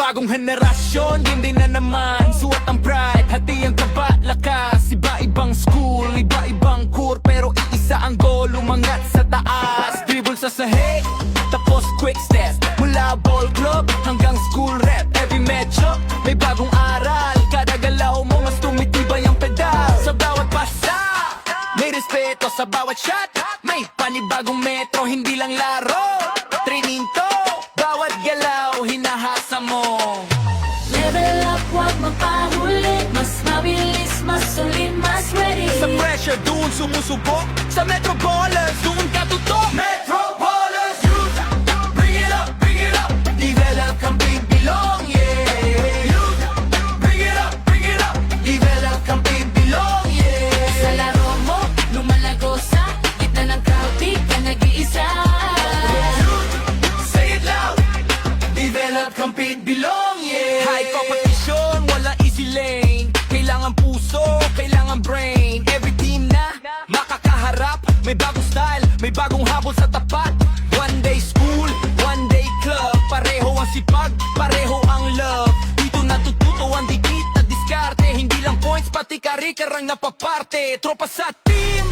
Bagong henerasyon, hindi na naman suot ang pride, hati ang kaba, lakas. Iba-ibang school, iba-ibang core, pero iisa ang goal, umangat sa taas. Dribble sa sahig, tapos quick step. Mula ball club hanggang school rep, every medyo may bagong aral. Kada galaw mo mas tumitibay ang pedal. Sa bawat pasa, may respeto sa bawat shot. May panibagong metro, hindi lang laro. Training to, bawat galaw hinahasa mo. Level up, huwag mapahuli. Mas mabilis, mas solid, mas ready. Sa pressure, doon sumusubok. Sa Metro Ballers, doon ka tutok. Metro Ballers, youth, bring it up, bring it up. Develop, compete, belong, yeah. Youth, bring it up, bring it up. Develop, compete, belong, yeah. Sa laro mo, lumalago sa gitna ng crowd, di ka nag-iisa. Say it loud. Develop, compete, belong, yeah. High competition, wala easy lane. Kailangan puso, kailangan brain. Every team na makakaharap, may bagong style, may bagong habol sa tapat. One day school, one day club. Pareho ang sipag, pareho ang love. Dito natututo ang dikit na diskarte. Hindi lang points, pati karikar ang napaparte. Tropa sa team,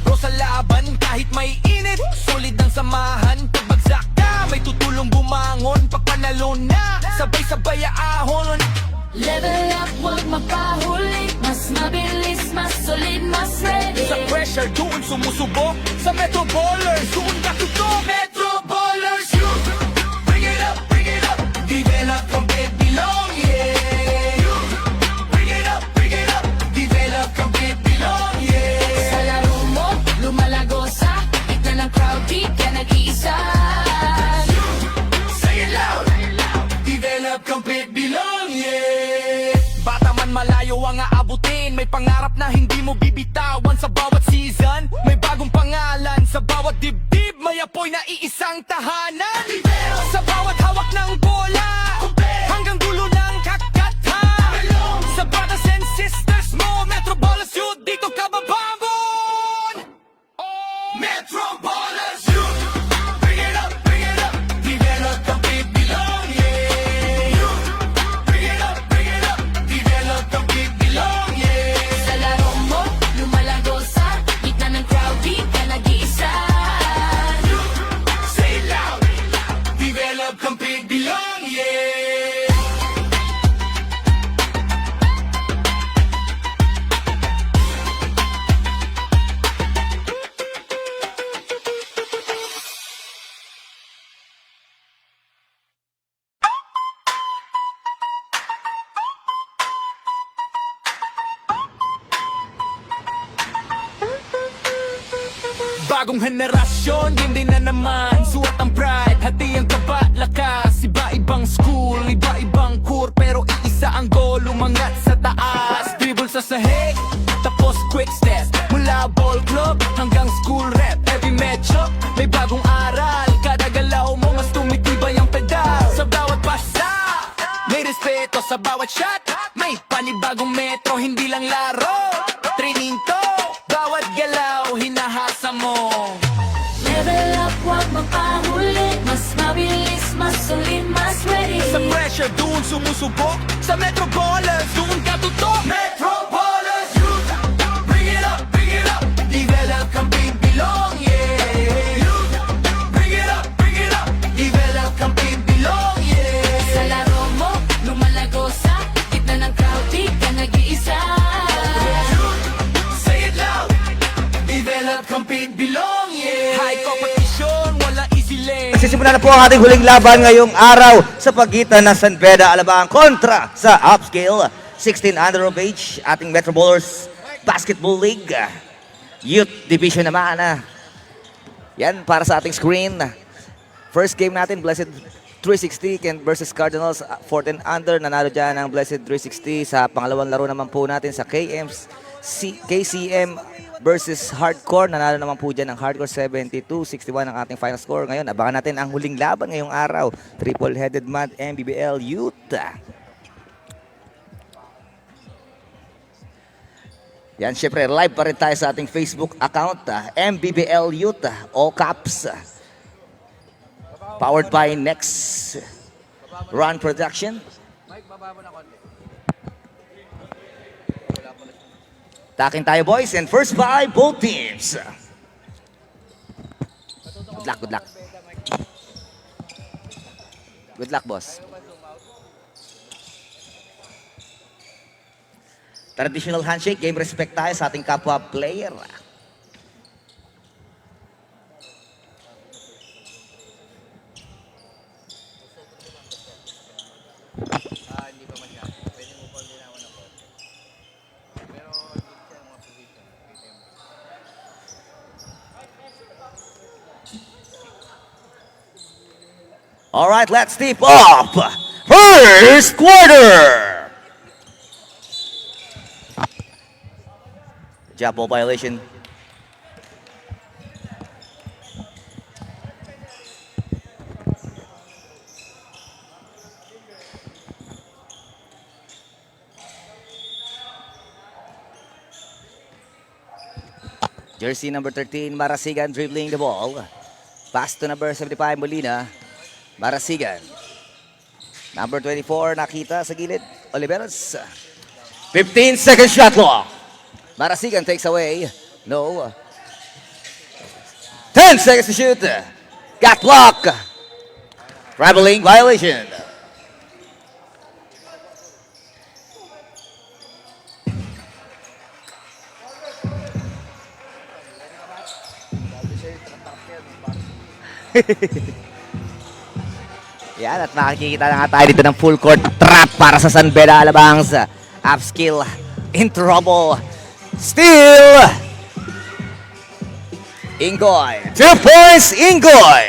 bro sa laban kahit may init. Solid ang samahan, pagbagsak ka may tutulong bumangon. Pag panalo na, sabay-sabay ahon. Level up, huwag mapahuli. Mas mabilis, mas solid, mas ready. Sa pressure, doon sumusubok. Sa Metro Ballers, doon ka tutok. Metro Ballers, youth, bring it up, bring it up. Develop, compete, belong, yeah. Youth, bring it up, bring it up. Develop, compete, belong, yeah. Sa laro mo, lumalago sa gitna ng crowd, di ka nag-iisa. Say it loud. Develop, compete, belong, yeah. Bata man malayo ang aabutin. May pangarap na hindi mo bibitawan. Sa bawat season, may bagong pangalan. Sa bawat dibdib, may apoy na iisang tahanan. Sa bawat hawak ng bola, hanggang dulo ng kakatha. Sa brothers and sisters mo, Metro Ballers Youth, dito ka babambon. Metro Ballers Youth, bring it up, bring it up. Develop, compete, belong, yeah. Youth, bring it up, bring it up. Develop, compete, belong, yeah. Sa laro mo, lumalago sa gitna ng crowd, di ka nag-iisa. Say it loud. Develop, compete, belong, yeah. Bagong henerasyon, hindi na naman suot ang pride, hati ang kaba, lakas. Iba-ibang school, iba-ibang core, pero iisa ang goal, umangat sa taas. Dribble sa sahig, tapos quick step. Mula ball club hanggang school rep, every medyo may bagong aral. Kada galaw mo mas tumitibay ang pedal. Sa bawat pasa, may respeto sa bawat shot. May panibagong metro, hindi lang laro. Training to, bawat galaw hinahasa mo. Level up, huwag mapahuli. Mas mabilis, mas solid, mas ready. Sa pressure, doon sumusubok. Sa Metro Ballers, doon ka tutok. Metro Ballers, youth, bring it up, bring it up. Develop, compete, belong, yeah. Youth, bring it up, bring it up. Develop, compete, belong, yeah. Sa laro mo, lumalago sa gitna ng crowd, di ka nag-iisa. Say it loud. Develop, compete, belong, yeah. High competition, wala easy lane. Sisimula na po ang ating huling laban ngayong araw sa pagitan ng San Beda Alabang kontra sa Upscale 16 under page ating Metro Ballers Basketball League Youth Division naman. Yan para sa ating screen. First game natin, Blessed 360 versus Cardinals 14 under. Nanalo dyan ang Blessed 360. Sa pangalawang laro naman po natin sa KCM versus Hardcore. Nanalo naman po dyan ang Hardcore 72-61 ang ating final score. Ngayon, abangan natin ang huling laban ngayong araw. Triple-headed Mad MBBL Youth. Yan, syempre, live pa rin tayo sa ating Facebook account, MBBL Youth, all caps. Powered by Next Run Production. Takin tayo, boys. And first by both teams. Good luck, good luck. Good luck, boss. Traditional handshake, game respect tayo sa ating kapwa player. Hindi pa man yan. Pwede mo pa linawin ako. Pero hindi siya mga position. All right, let's tip off. First quarter. Jab ball violation. Jersey number 13, Marasigan dribbling the ball. Pass to number 75, Molina. Marasigan. Number 24, nakita sa gilid. Oliveros. 15-second shot clock. Marasigan takes away. No. 10 seconds to shoot. Got block. Traveling violation. Yan, at makikita na nga tayo dito ng full court trap para sa San Beda Alabangs. Upskill in trouble. Steal! Ingoy. 2 points, Ingoy!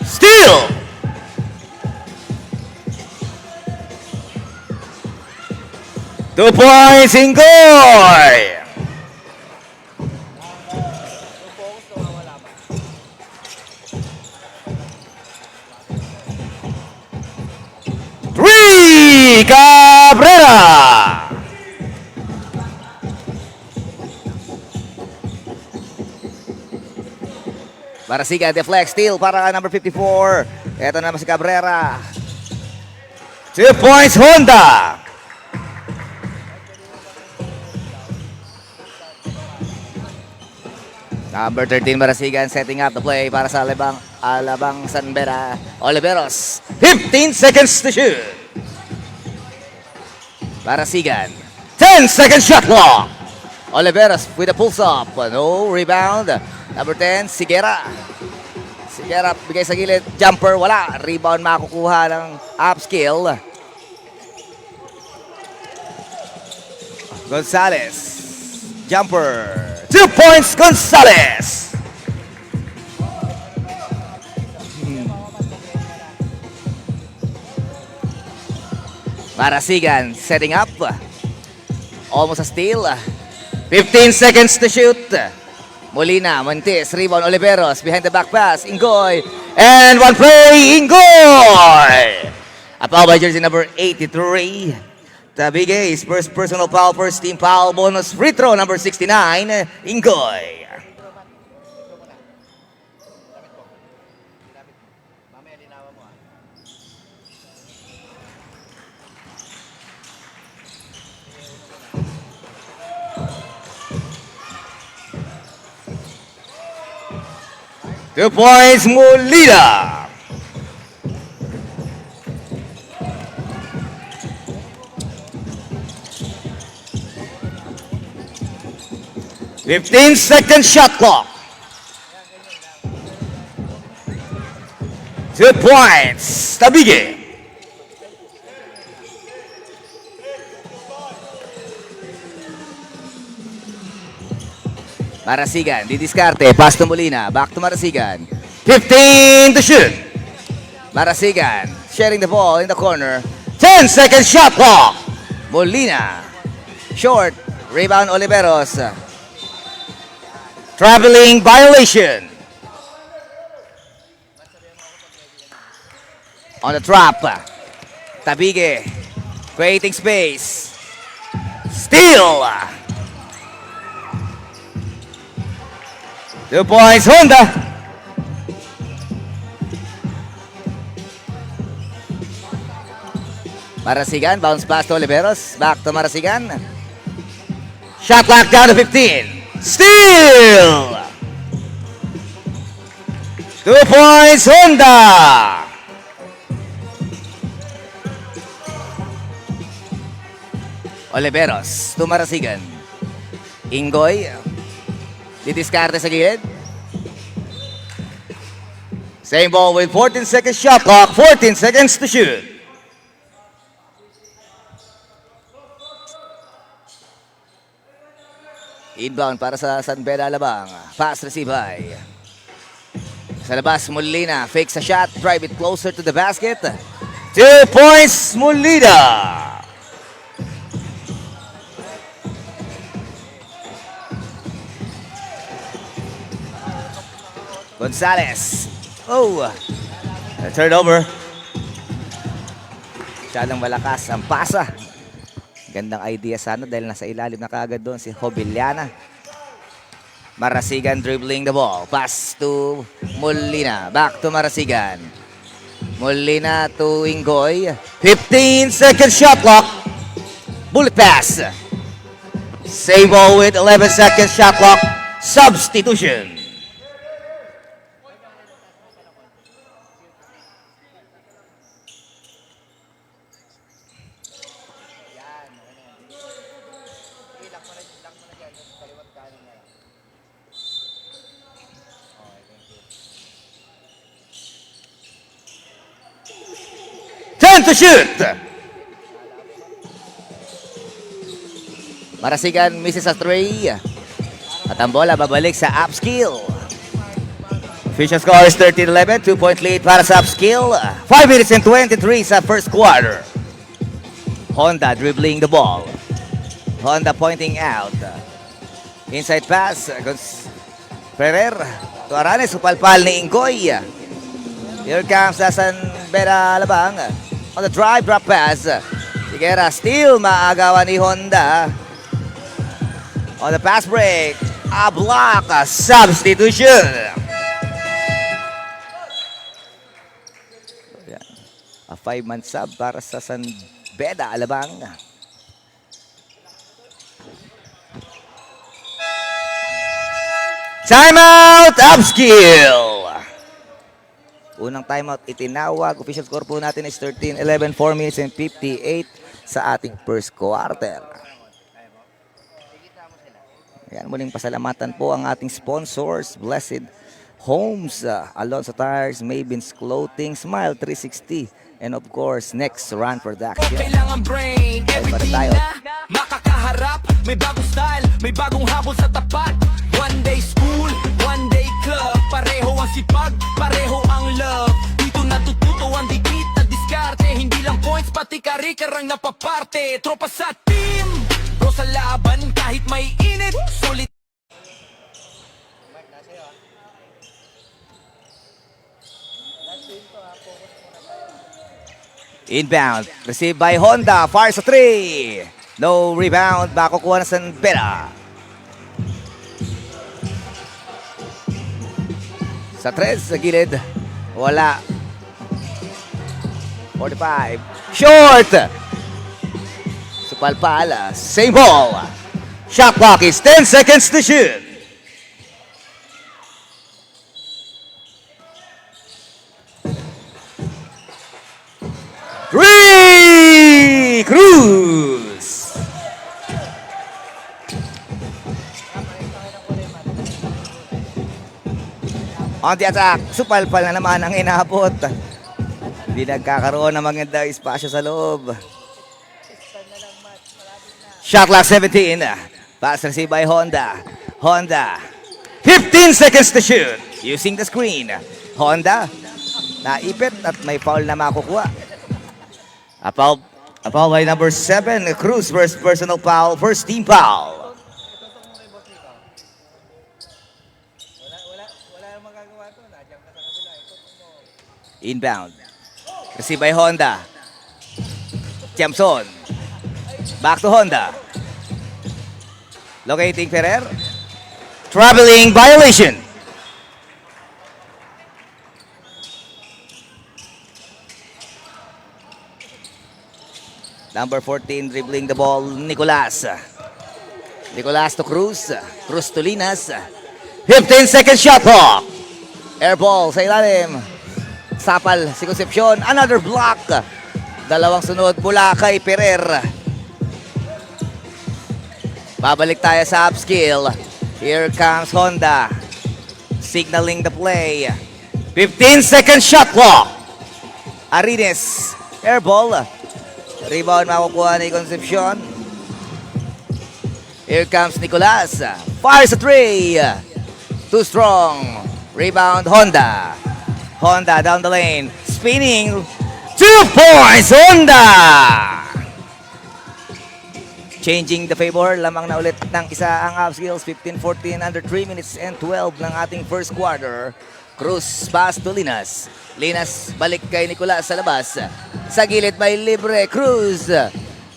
Steal! Two points, Ingoy! Three, Cabrera! Marasigan deflect, steal para number 54. Ito naman si Cabrera. 2 points, Honda! Number 13, Marasigan setting up the play para sa Alabang San Beda. Oliveros, 15 seconds to shoot. Marasigan, 10-second shot clock. Oliveros with a pulse up. No rebound. Number 10, Sigera. Sigera, bigay sa gilid. Jumper, wala. Rebound makukuha ng upskill. Gonzalez. Jumper. 2 points, Gonzalez! Marasigan setting up. Almost a steal. 15 seconds to shoot. Molina, Montes, rebound, Oliveros. Behind the back pass, Ingoy. And one play, Ingoy! A foul by jersey number 83. Tabigues, first personal foul, first team foul, bonus free throw, number 69, Ingoy. Mamaya linawan mo ah. Two points, Molina. Fifteen-second shot clock. 2 points, Tabigue. Marasigan, didiskarte, pass to Molina, back to Marasigan. 15 to shoot. Marasigan, sharing the ball in the corner. 10-second shot clock. Molina, short, rebound Oliveros. Traveling violation. On the trap. Tabigue. Creating space. Steal. 2 points, Honda. Marasigan, bounce pass to Oliveros. Back to Marasigan. Shot clock down to 15. Steal! 2 points, Honda. Oliveros to Marasigan. Ingoy. Didiskarte sa gilid. Same ball with 14 seconds shot clock. 14 seconds to shoot. Inbound para sa San Beda Alabang. Pass receive high. Sa labas, Molina. Fake sa shot. Drive it closer to the basket. 2 points, Molina. Gonzalez. Oh. A turnover. Masyadong malakas ang pasa. Gandang idea sana dahil nasa ilalim na kaagad doon si Hobeliana. Marasigan dribbling the ball. Pass to Molina. Back to Marasigan. Molina to Ingoy. 15 second shot clock. Bullet pass. Same ball with 11 seconds shot clock. Substitution. Lock mo na dyan. Kaliwat kanan na lang. Okay, thank you. 10 to shoot. Marasigan misses a 3. At ang bola babalik sa Upskill. Official score is 13-11. 2-point lead para sa Upskill. 5 minutes and 23 sa first quarter. Honda dribbling the ball. Honda pointing out. Inside pass. Ferrer. To Aranes. Upalpal ni Ingoy. Here comes San Beda Alabang. On the drive, drop pass. Sigera still maagawan ni Honda. On the pass break. A block. A substitution. A 5-man sub para sa San Beda Alabang. Timeout, Upskill. Unang timeout itinawag. Official score po natin is 13-11, 4 minutes and 58 sa ating first quarter. Ayan, muling pasalamatan po ang ating sponsors. Blessed Homes, Alonso Tires, Maven's Clothing, Smile 360, and of course, Next Run Production. Kailangan brain, everything tayo. na makakaharap. May bagong style, may bagong habol sa tapat. One day school, one day club. Pareho ang sipag, pareho ang love. Dito natututo ang dikit na diskarte. Hindi lang points, pati karikarang napaparte. Tropa sa team, bro sa laban kahit may init. Sulit. Mark, nasa iyo ah. Last game to ah. Focus muna tayo. Inbound, received by Honda, fire sa 3. No rebound, makukuha na San Beda. Sa 3, sa gilid, wala. 45, short. Supalpala, same ball. Shot clock is 10 seconds to shoot. Three, Cruz. On the attack, supalpal na naman ang inabot. Hindi nagkakaroon ng maganda espasyo sa loob. Shot clock 17. Pass received by Honda. Honda. 15 seconds to shoot. Using the screen. Honda. Naipit at may foul na makukuha. A foul by number 7. Cruz first personal foul. First team foul. Wala namang magagawa to. Nandiyan ka sa kabila. Ikot mo. Inbound. Received by Honda. Tiamson. Back to Honda. Locating Ferrer. Traveling violation. Number 14 dribbling the ball, Nicolas. Nicolas to Cruz. Cruz to Linas. 15-second shot clock. Air ball sa ilalim. Sapal si Concepcion. Another block. Dalawang sunod mula kay Ferrer. Babalik tayo sa upskill. Here comes Honda. Signaling the play. 15-second shot clock. Arines. Air ball. Rebound makukuha ni Concepcion. Here comes Nicolas. Fires a three. Too strong. Rebound Honda. Honda down the lane. Spinning. 2 points Honda. Changing the favor. Lamang na ulit ng isa ang upskills. 15-14 under 3 minutes and 12 ng ating first quarter. Cruz pass to Linas. Linas balik kay Nicolas sa labas. Sa gilid may libre. Cruz.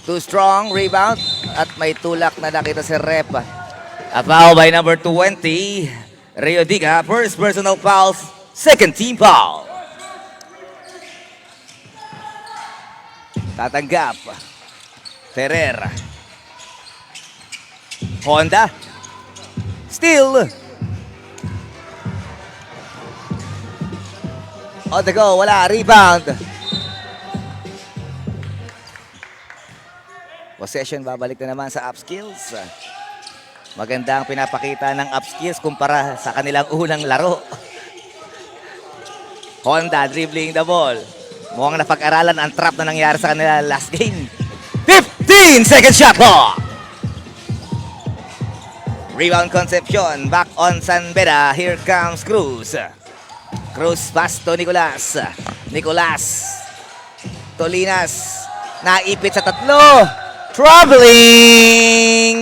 Too strong. Rebound. At may tulak na nakita si Rep. A foul by number 20. Rio Diga, first personal foul, second team foul. Tatanggap. Ferrer. Honda. Steal. On the go, wala. Rebound. Possession, babalik na naman sa upskills. Maganda ang pinapakita ng upskills kumpara sa kanilang unang laro. Honda dribbling the ball. Mukhang napag-aralan ang trap na nangyari sa kanila last game. 15-second shot clock. Rebound Concepcion. Back on San Beda. Here comes Cruz. Cruz pass to Nicolas. Nicolas. Tolinas. Naipit sa tatlo. Traveling.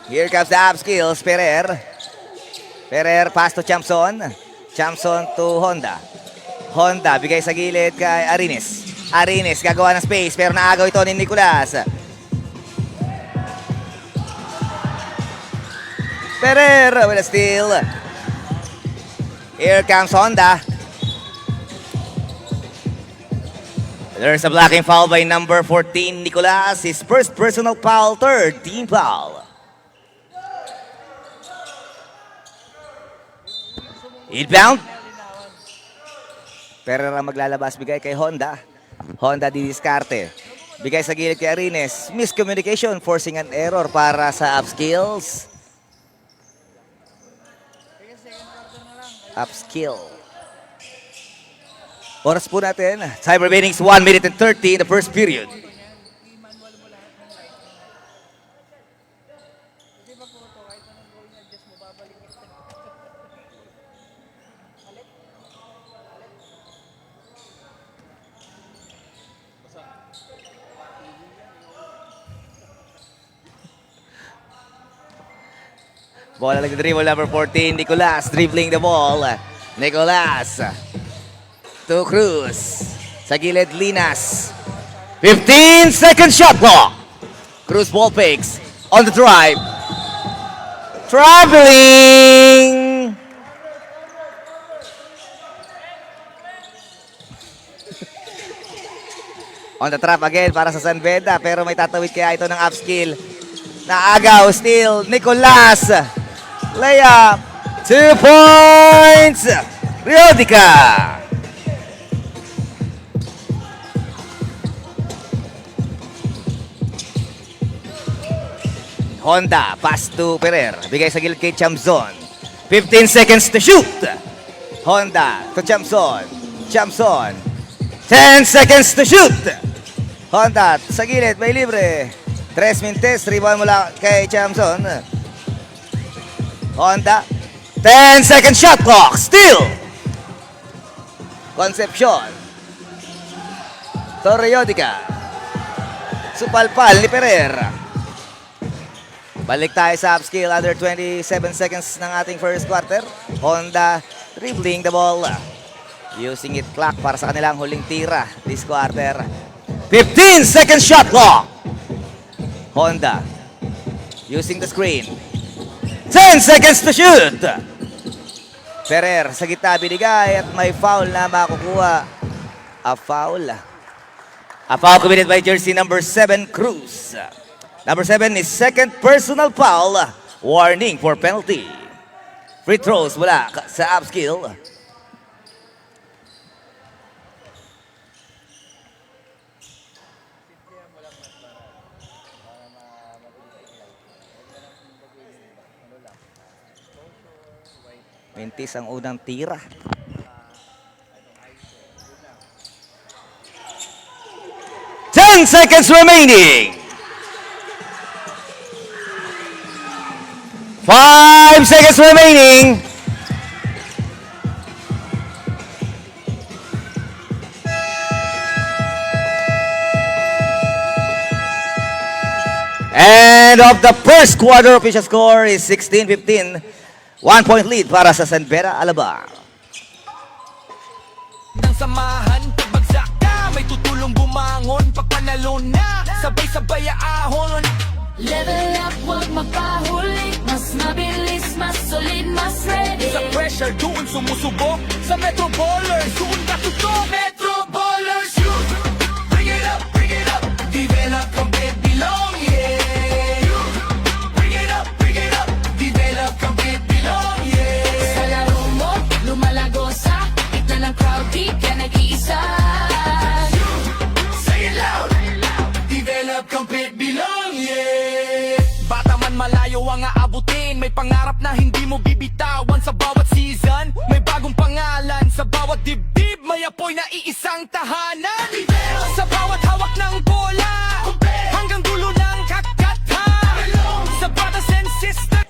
Here comes the upskills, Ferrer. Ferrer, pass to Chamson. Chamson to Honda. Honda, bigay sa gilid kay Arines. Arines, gagawa ng space, pero naagaw ito ni Nicolas. Ferrer with a steal. Here comes Honda. There's a blocking foul by number 14, Nicolas. His first personal foul, third team foul. Inbound. Ferrer ang maglalabas, bigay kay Honda. Honda didiskarte. Bigay sa gilid kay Arines. Miscommunication, forcing an error para sa upskills. Upskill. Oras po natin. Time remaining is 1 minute and 30 in the first period. Bola nag-dribble number 14, Nicolas dribbling the ball. Nicolas to Cruz. Sa gilid, Linas. 15-second shot clock. Cruz ball fakes on the drive. Traveling. On the trap again para sa San Beda, pero may tatawid kaya ito ng upskill. Naagaw, steal, Nicolas. Layup. 2 points. Rio Diga. Honda, pass to Ferrer. Bigay sa gilid kay Chamson. 15 seconds to shoot. Honda to Chamson. Chamson. 10 seconds to shoot. Honda sa gilid, may libre. 3 minutes, rebound mula kay Chamson. Honda. 10-second shot clock. Still. Concepcion. Rio Diga. Supalpal ni Ferrer. Balik tayo sa upskill. Under 27 seconds ng ating first quarter. Honda dribbling the ball. Using it clock para sa kanilang huling tira this quarter. 15-second shot clock. Honda using the screen. 10 seconds to shoot. Ferrer sa gitna binigay at may foul na makukuha. A foul. A foul committed by jersey number 7, Cruz. Number 7 is second personal foul. Warning for penalty. Free throws mula sa Upskill. Mintis ang unang tira. Ten seconds remaining. 5 seconds remaining. And of the first quarter, official score is 16-15. 1 point lead para sa San Vera, Alabang. Ng samahan, pagbagsak ka, may tutulong bumangon. Pagpanalo na, sabay-sabay ahon. Level up, huwag magpahuli. Mas mabilis, mas solid, mas ready. Sa pressure, doon sumusubok. Sa Metro Ballers, doon ka tutok. Metro Ballers, you bring it up, bring it up. Develop, compete, belong, yeah. You bring it up, develop, compete, belong, yeah. Sa laro mo, lumalago sa gitna ng crowd, di ka nag-iisa. Say it loud. Develop, compete, belong, yeah. Bata man malayo ang aabutin. May pangarap na hindi mo bibitawan. Sa bawat season, may bagong pangalan. Sa bawat dibdib, may apoy na iisang tahanan. Sa bawat hawak ng bola, hanggang dulo ng kakatha. Sa brothers and sisters.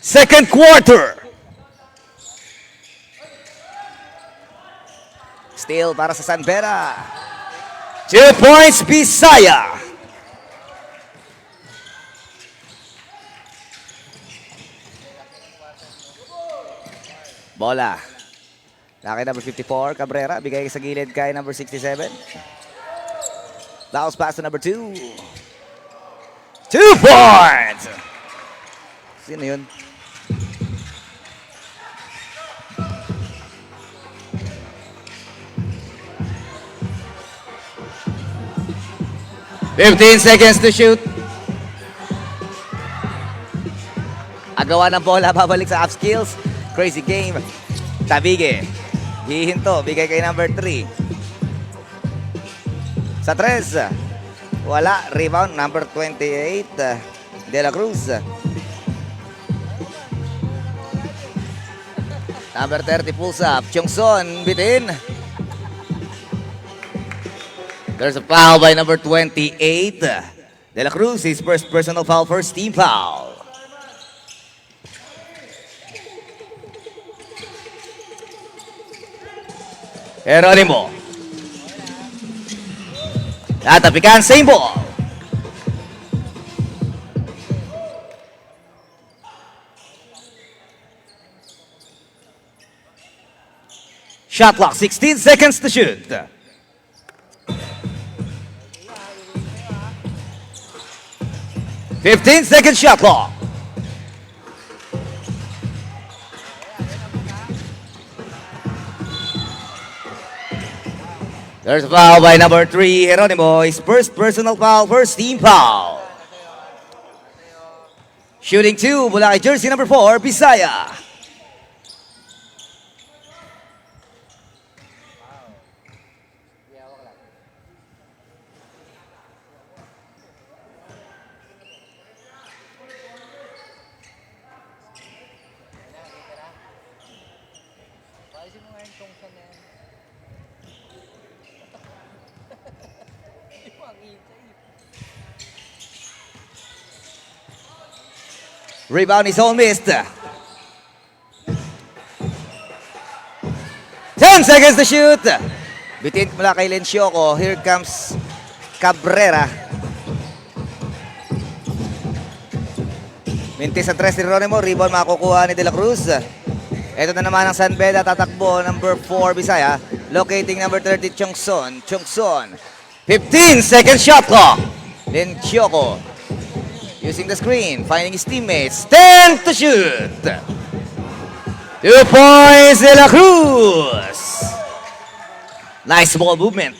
Second quarter. Still para sa San Vera. 2 points, Bisaya. Bola. Kay number 54, Cabrera. Bigay sa gilid kay number 67. Bounce pass to number 2. 2 points! Sino yun? "15 seconds to shoot." Agawa ng bola, babalik sa Upskills. Crazy game. Tabige. Hihinto, bigay kay number 3. Sa 3. Wala, rebound, number 28. De La Cruz. Number 30, pulls up. Chongson, bitin. There's a foul by number 28. De La Cruz, his first personal foul, first team foul. Geronimo. Tatapikan, same ball. Shot clock, 16 seconds to shoot. "15-second shot clock." There's a foul by number 3, Geronimo. His first personal foul, first team foul. Shooting 2, mula kay jersey number 4, Bisaya. Paalisin mo nga yung tungsan na yan. Hindi mo ang itay. Rebound is all missed. 10 seconds to shoot. Bitin mula kay Lencioko. Here comes Cabrera. Mintis ang 3 ni Geronimo. Rebound makukuha ni De La Cruz. Ito na naman ang San Beda. Tatakbo, number 4, Bisaya. Locating number 30, Chongson. 15-second shot clock. Lin Kyoko using the screen, finding his teammates. 10 to shoot. 2 points, De La Cruz. Nice ball movement.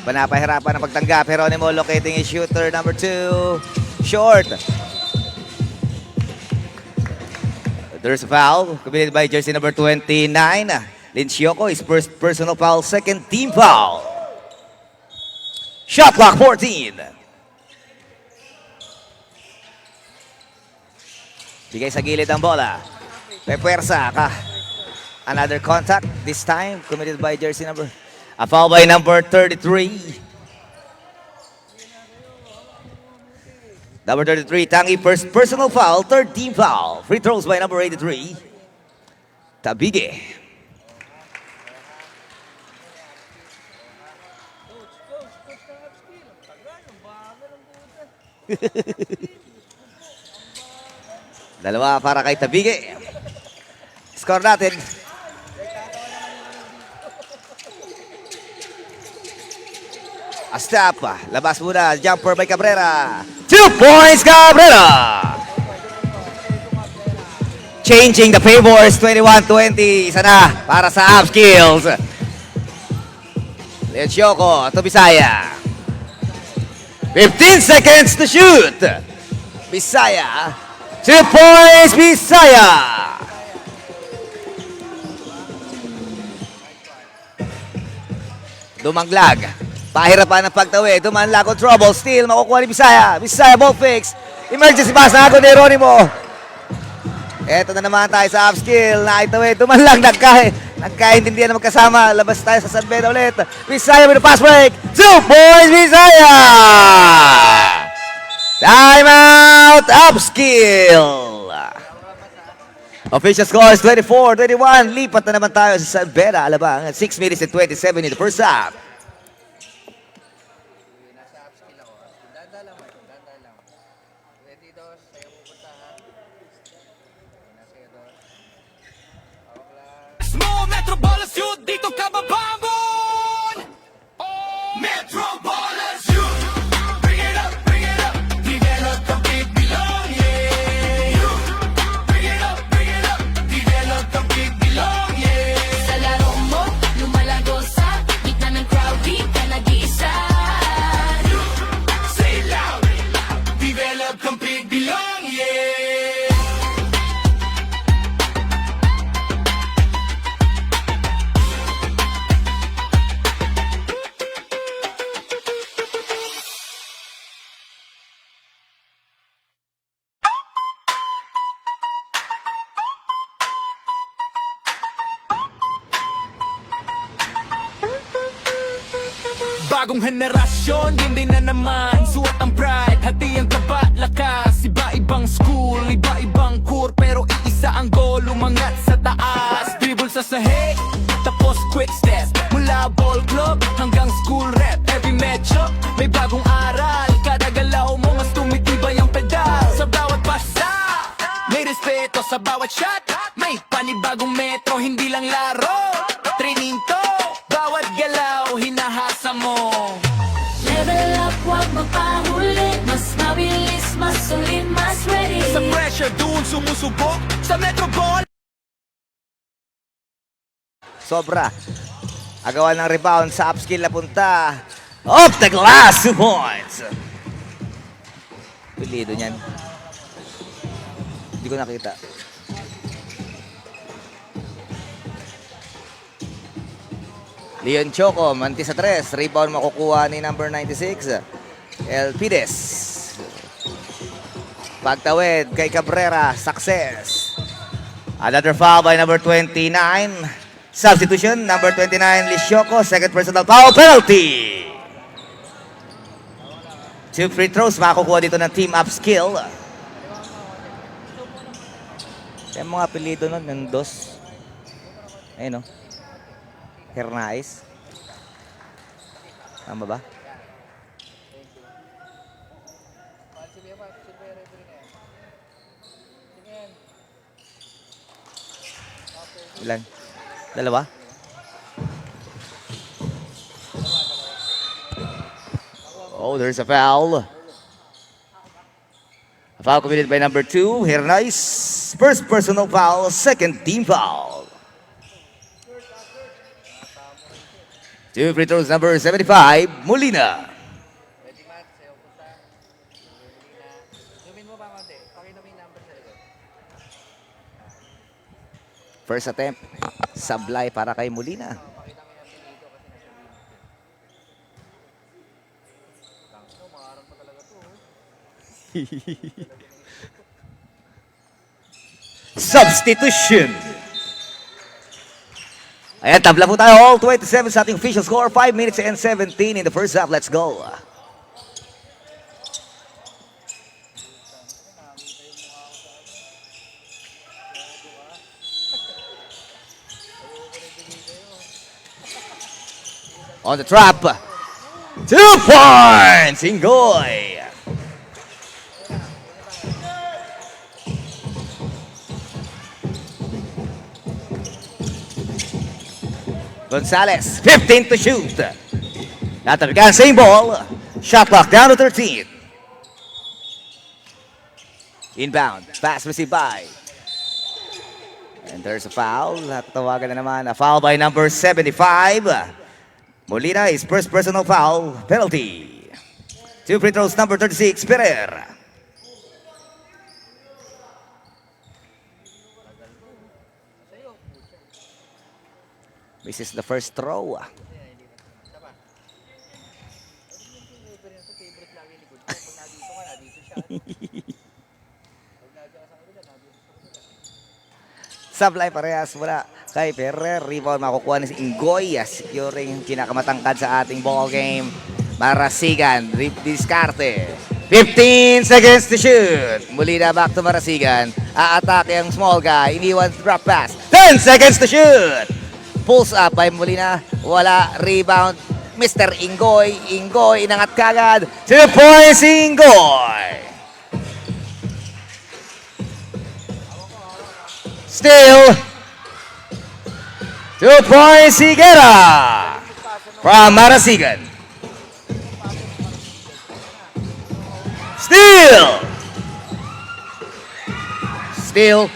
Panapahirapan ang pagtanggap. Geronimo locating his shooter number 2. Short. There's a foul committed by jersey number 29. Lin Kyoko, his first personal foul, second team foul. Shot clock 14. Bigay sa gilid ang bola. May puwersa ka. Another contact, this time committed by jersey number. A foul by number 33. Number 33, Tangi, first personal foul, third team foul. Free throws by number 83, Tabige. Dalawa para kay Tabige. Score natin. Astap, labas muna, jumper by Cabrera. 2 points, Cabrera! Changing the favors, 21-20. Isa na para sa Upskills. Lin Kyoko to Bisaya. 15 seconds to shoot. Bisaya. 2 points, Bisaya! Dumanglag. Pahirapan ang pagtawid. Dumanla ko trouble. Still makukuha ni Bisaya. Bisaya ball fix. Emergency pass na ako ni Geronimo. Eto na naman tayo sa upskill. Naitawid. Dumanlang nagkaintindihan na magkasama. Labas tayo sa San Beda ulit. Bisaya with a pass break. 2 points Bisaya! Timeout upskill. Official score is 24-21. Lipat na naman tayo sa San Beda Alabang. 6 minutes and 27 in the first half. Nasa upskill ako. Danda lang. Ready dos, sa'yo pupunta ha. Nasa dos. Hawak lang. Small Metro Ballers Youth, dito ka babambon! Metro Ballers Youth, bring it up, develop, compete, belong, yeah. Youth, bring it up, develop, compete, belong, yeah. Sa laro mo, lumalago sa gitna ng crowd, di ka nag-iisa. Say it loud, develop, compete, belong, yeah. Bagong henerasyon, hindi na naman suot ang pride, hati ang kaba, lakas. Iba-ibang school, iba-ibang core, pero iisa ang goal, umangat sa taas. Dribble sa sahig, tapos quick step. Mula ball club hanggang school rep. Every medyo, may bagong aral. Kada galaw mo, mas tumitibay ang pedal. Sa bawat pasa, may respeto sa bawat shot. May panibagong metro, hindi lang laro. Training to, bawat galaw, hinahasa mo. Level up, huwag magpahuli. Mas mabilis, mas solid, mas ready. Sa pressure, dun sumusubok. Sa Metro Ball, Sobra. Agawan ng rebound sa upskill na punta. Off the glass, 2 points. Pilido niyan. Hindi ko nakita. Leon Choco, manti sa 3. Rebound makukuha ni number 96. El Pides. Pagtawid kay Cabrera. Success. Another foul by number 29. Substitution, number 29, Lishoco. Second personal foul penalty. 2 free throws makukuha dito ng team upskill. Yung mga apelido nun, yung dos. Ayun o. Hernais. Tama ba? Ilan? Dalawa? Oh, there's a foul. A foul committed by number 2, Hernais. First personal foul, second team foul. 2 free throws, number 75, Molina. Ready, Matt? Sayo po sa. Zoomin mo ba konti? Pakita mo yung number sa likod. First attempt, sablay para kay Molina. Pakita mo yung apelido kasi nasa limit. Tangko, maharap pa talaga to. Substitution. Ayan, tabla po tayo. All 27 sa ating official score. 5 minutes and 17 in the first half. Let's go. On the trap. 2 points. Ingoy. Gonzalez, 15 to shoot. Natabigan, same ball. Shot clock down to 13. Inbound, pass received by. And there's a foul. Tatawagan na naman. A foul by number 75. Molina, his first personal foul. Penalty. 2 free throws, number 36, Pereira. This is the first throw. Favorite lagi likod ko. Pag nandito ka, nandito siya. Pag nandito ka sa kabila, nandito sa kabila. Sablay parehas mula kay Ferrer. Rebound makukuha ni si Ingoy. Securing pinakamatangkad sa ating ball game. Marasigan, diskarte. 15 seconds to shoot. Muli na back to Marasigan. Aatake ang small guy. Iniwan drop pass. 10 seconds to shoot. Pulls up by Molina. Wala. Rebound. Mr. Ingoy. Ingoy inangat kagad. 2 points Ingoy. Still. 2 points Higuera. From Marasigan. Still. Still.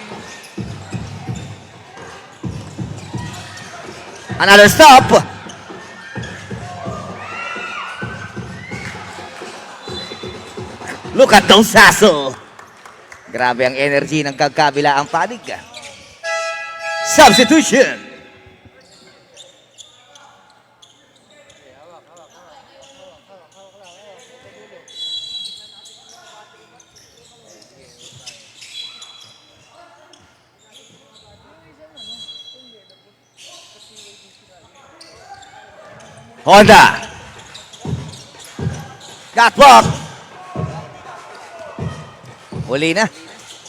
Another stop. Look at those hustle. Grabe ang energy ng kagkabila ang panig. Substitution. Honda. Got blocked. Molina.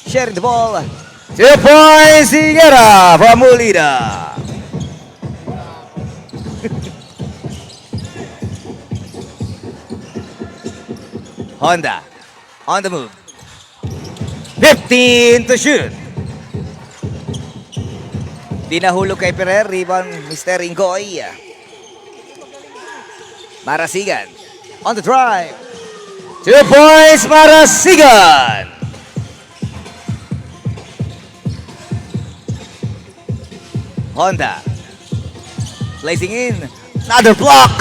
Sharing the ball. 2 points Higuera from Molina. Honda on the move. 15 to shoot. Di nahulog kay Ferrer. Rebound Mr. Ingoy. Marasigan on the drive. 2 points Marasigan. Honda placing in. Another block.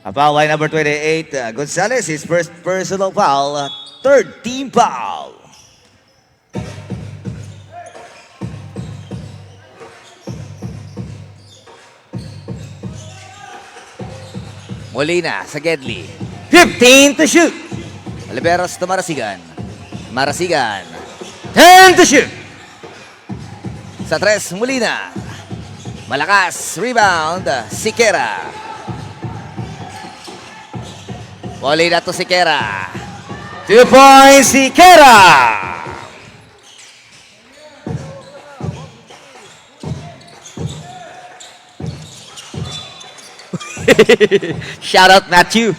A foul by number 28, Gonzalez, his first personal foul, third team foul. Molina sa Gedli. 15 to shoot. Oliveros to Marasigan. Marasigan. 10 to shoot. Sa 3, Molina. Malakas. Rebound. Siquera. Molina to Siquera. 2 points Siquera. Shout out Matthew.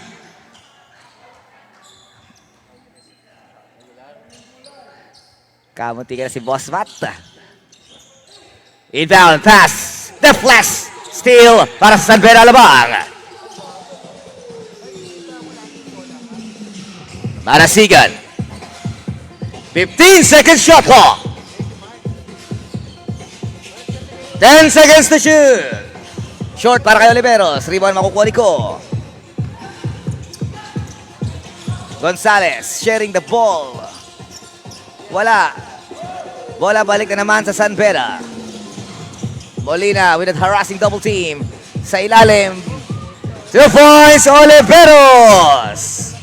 Kamunti ka na si Boss Matt. Inbound pass. Deflex. Steal para sa San Pedro Alabang. Marasigan. 15 seconds shot clock. 10 seconds to shoot. Short para kay Oliveros. Rebound makukuha ni Ko. Gonzalez sharing the ball. Wala. Bola balik na naman sa San Pedro. Molina with a harassing double team. Sa ilalim. 2 points, Oliveros.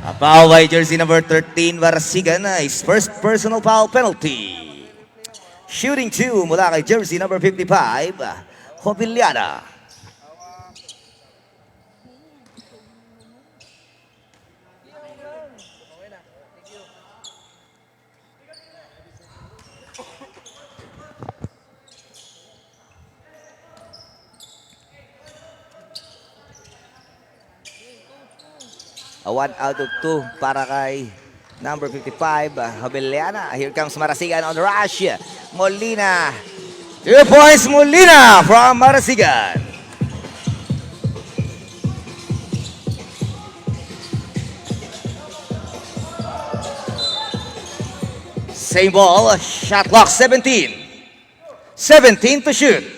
A foul by jersey number 13, Marasigan, his first personal foul penalty. Shooting 2 mula kay jersey number 55, Hobillana. A 1 out of 2 para kay number 55, Hobillana. Here comes Marasigan on the rush. Molina. 2 points, Molina from Marasigan. Same ball, shot clock 17. 17 to shoot.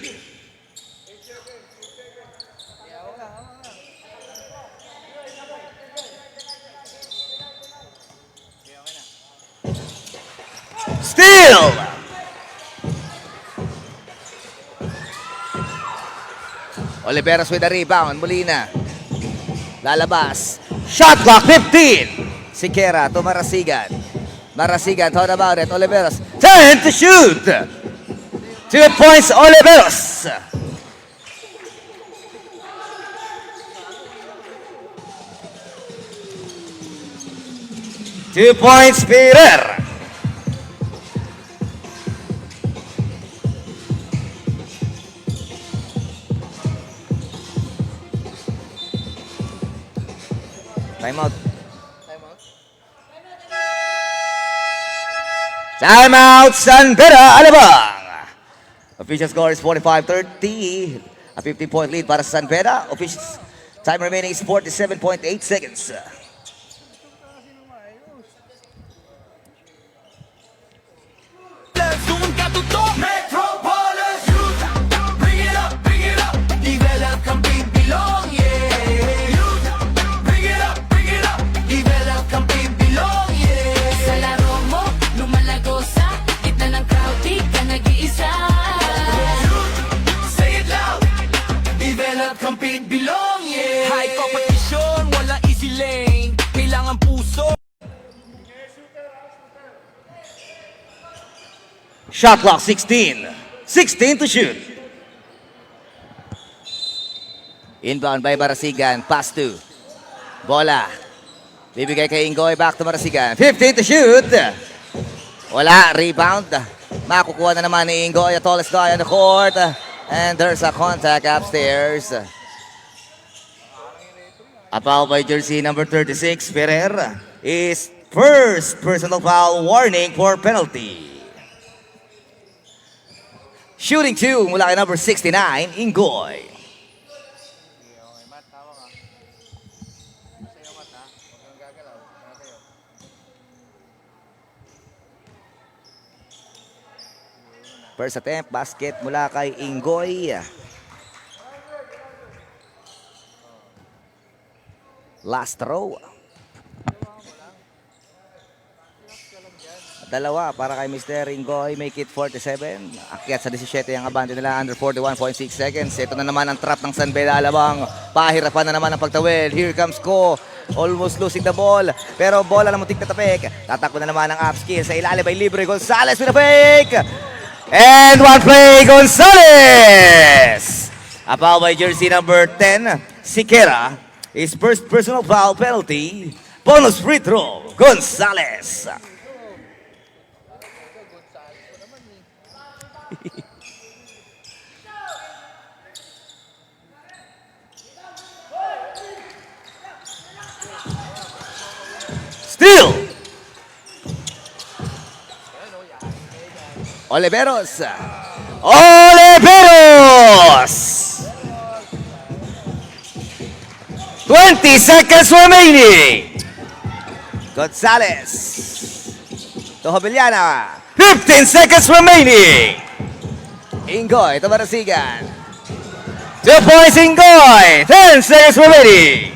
Steal! Oliveros with the rebound. Molina. Lalabas. Shot clock 15. Siqueira to Marasigan. Marasigan thought about it. Oliveros. 10 to shoot. 2 points, Oliveros. Two points, Peter. Timeout. Timeout, San Pedro Alabang. Official score is 45-30. A 50-point lead para sa San Pedro. Official time remaining is 47.8 seconds. Doon ka tutok Metropolis Youth Bring it up, develop, compete, belong, yeah Youth Bring it up, develop, compete, belong, yeah Sa laro mo, lumalago sa gitna ng crowd, di ka nag-iisa. Say it loud Develop, compete, belong, yeah High competition, wala easy lane Kailangan puso Shot clock 16. 16 to shoot. Inbound by Marasigan. Pass to. Bola. Bibigay kay Ingoy. Back to Marasigan. 15 to shoot. Wala. Rebound. Makukuha na naman ni Ingoy. The tallest guy on the court. And there's a contact upstairs. A foul by jersey number 36. Ferrer is first personal foul warning for penalty. Shooting 2 mula kay number 69, Ingoy. Okay, Matt, tawa ka. Sa'yo, Matt, ha? Huwag kang gagalaw. Sa'yo. First attempt, basket mula kay Ingoy. Last throw. Dalawa para kay Mr. Ingoy, make it 47. Akyat sa 17 ang abante nila, under 41.6 seconds. Ito na naman ang trap ng San Pedro Alabang. Pahirapan na naman ang pagtawid. Here comes Ko. Almost losing the ball. Pero bola na muntik na tapik. Tatakbo na naman ang upskill. Sa ilalim ay libre. Gonzalez with a fake. And one play, Gonzalez. A foul by jersey number 10, Siqueira. His first personal foul penalty. Bonus free throw, Gonzalez. steal. Oliveros. Oliveros! 20 seconds remaining. Gonzalez. To Habiliana. 15 seconds remaining. Ingoy to Marasigan. 2 points Ingoy. 10 seconds remaining.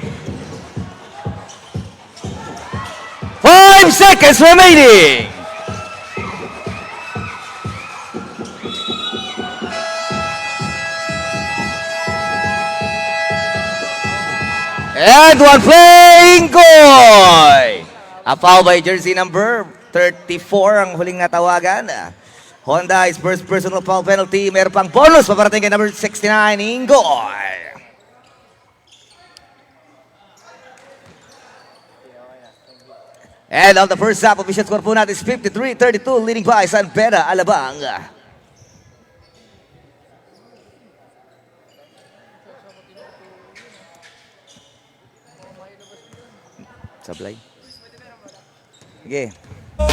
5 seconds remaining. And one playing goal! A foul by jersey number 34 ang huling natawagan. Honda is first personal foul penalty. Meron pang bonus paparating kay number 69, Ingoy. And on the first half, official score po natin is 53-32, leading by San Pedro Alabang. Sablay. Sige.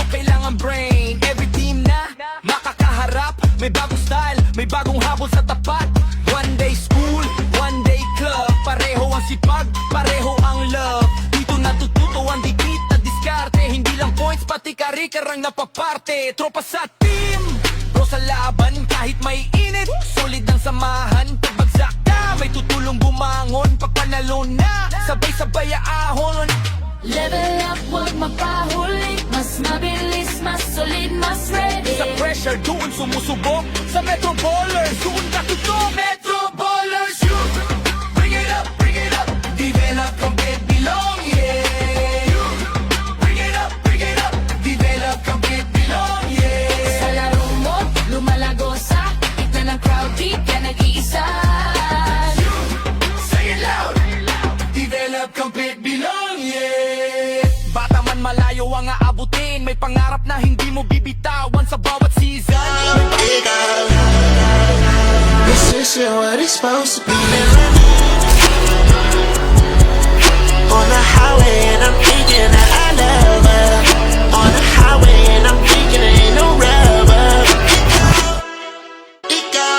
Kailangan brain, every team na makakaharap. May bagong style, may bagong habol sa tapat. One day school, one day club. Pareho ang sipag, pareho ang love. Dito natututo ang dikit na diskarte. Hindi lang points, pati kari-karang napaparte. Tropa sa team, bro sa laban. Kahit may init, solid ang samahan. Pagbagsak ka, may tutulong bumangon. Pag panalo na, sabay-sabay ahon. Level up, huwag mapahuli. Mas mabilis, mas solid, mas ready. Sa pressure, doon sumusubok. Sa Metro Ballers, doon katutok. Metro Ballers, you bring it up, bring it up. Develop, compete, belong, yeah. You bring it up, develop, compete, belong, yeah. Sa laro mo, lumalago sa gitna ng crowd, di ka nag-iisa. Say it loud. Develop, compete, belong, yeah. Bata man malayo ang aabutin. May pangarap na hindi mo bibitawan sa bawat season. This isn't what it's supposed to be. On the highway and I'm thinking that I love her. On the highway and I'm thinking ain't no rubber. It go.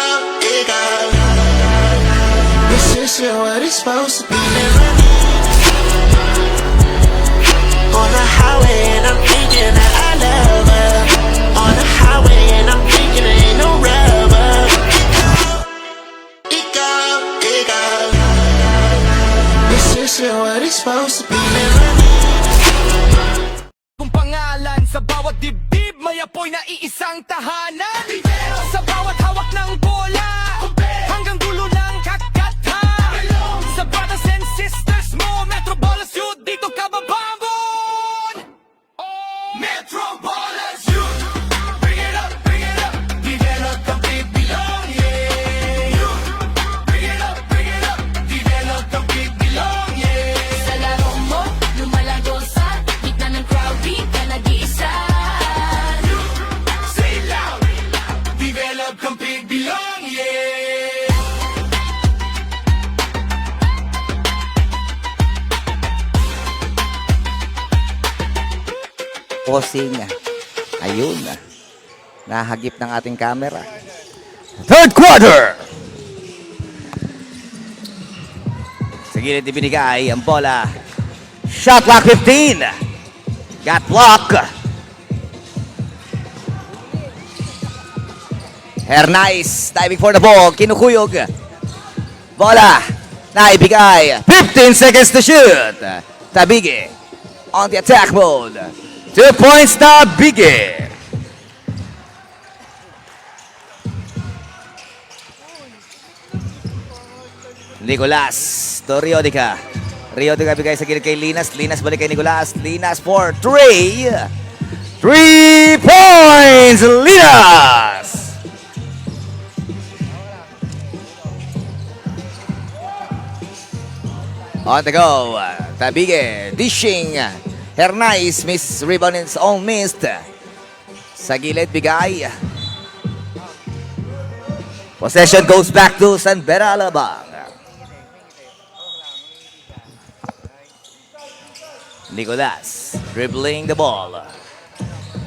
This isn't what it's supposed to be. On the highway and I'm thinking that I love her. On the highway and I'm thinking ain't no rubber. It go. This isn't what it's supposed to be. Kung pangalan sa bawat dibdib, may apoy na iisang tahanan. Sa bawat hawak ng bola, hanggang dulo ng kakata. Sa brothers and sisters mo, Metro Ballers Youth, dito ka babambon. Metro Ballers Youth, bring it up, develop, complete, belong, yeah. You bring it up, develop, complete, belong, yeah. Sa laro mo, lumalago sa gitna ng crowd, di ka nag-iisa. Say it loud, develop, complete, belong, yeah. Posing. Ayun. Nahagip ng ating camera. Third quarter. Sa gilid ibinigay ang bola. Shot clock 15. Got block. Hernais diving for the ball. Kinukuyog. Bola. Naibigay. 15 seconds to shoot. Tabige on the attack mode. 2 points Tabige. Nicolas to Riodica. Riodica bigay sa gilid kay Linas. Linas balik kay Nicolas. Linas for 3. 3 points Linas. On the go. Tabige dishing. Hernais miss rebound in his own missed. Sa gilid bigay. Possession goes back to San Pedro Alabang. Nicolas. Dribbling the ball.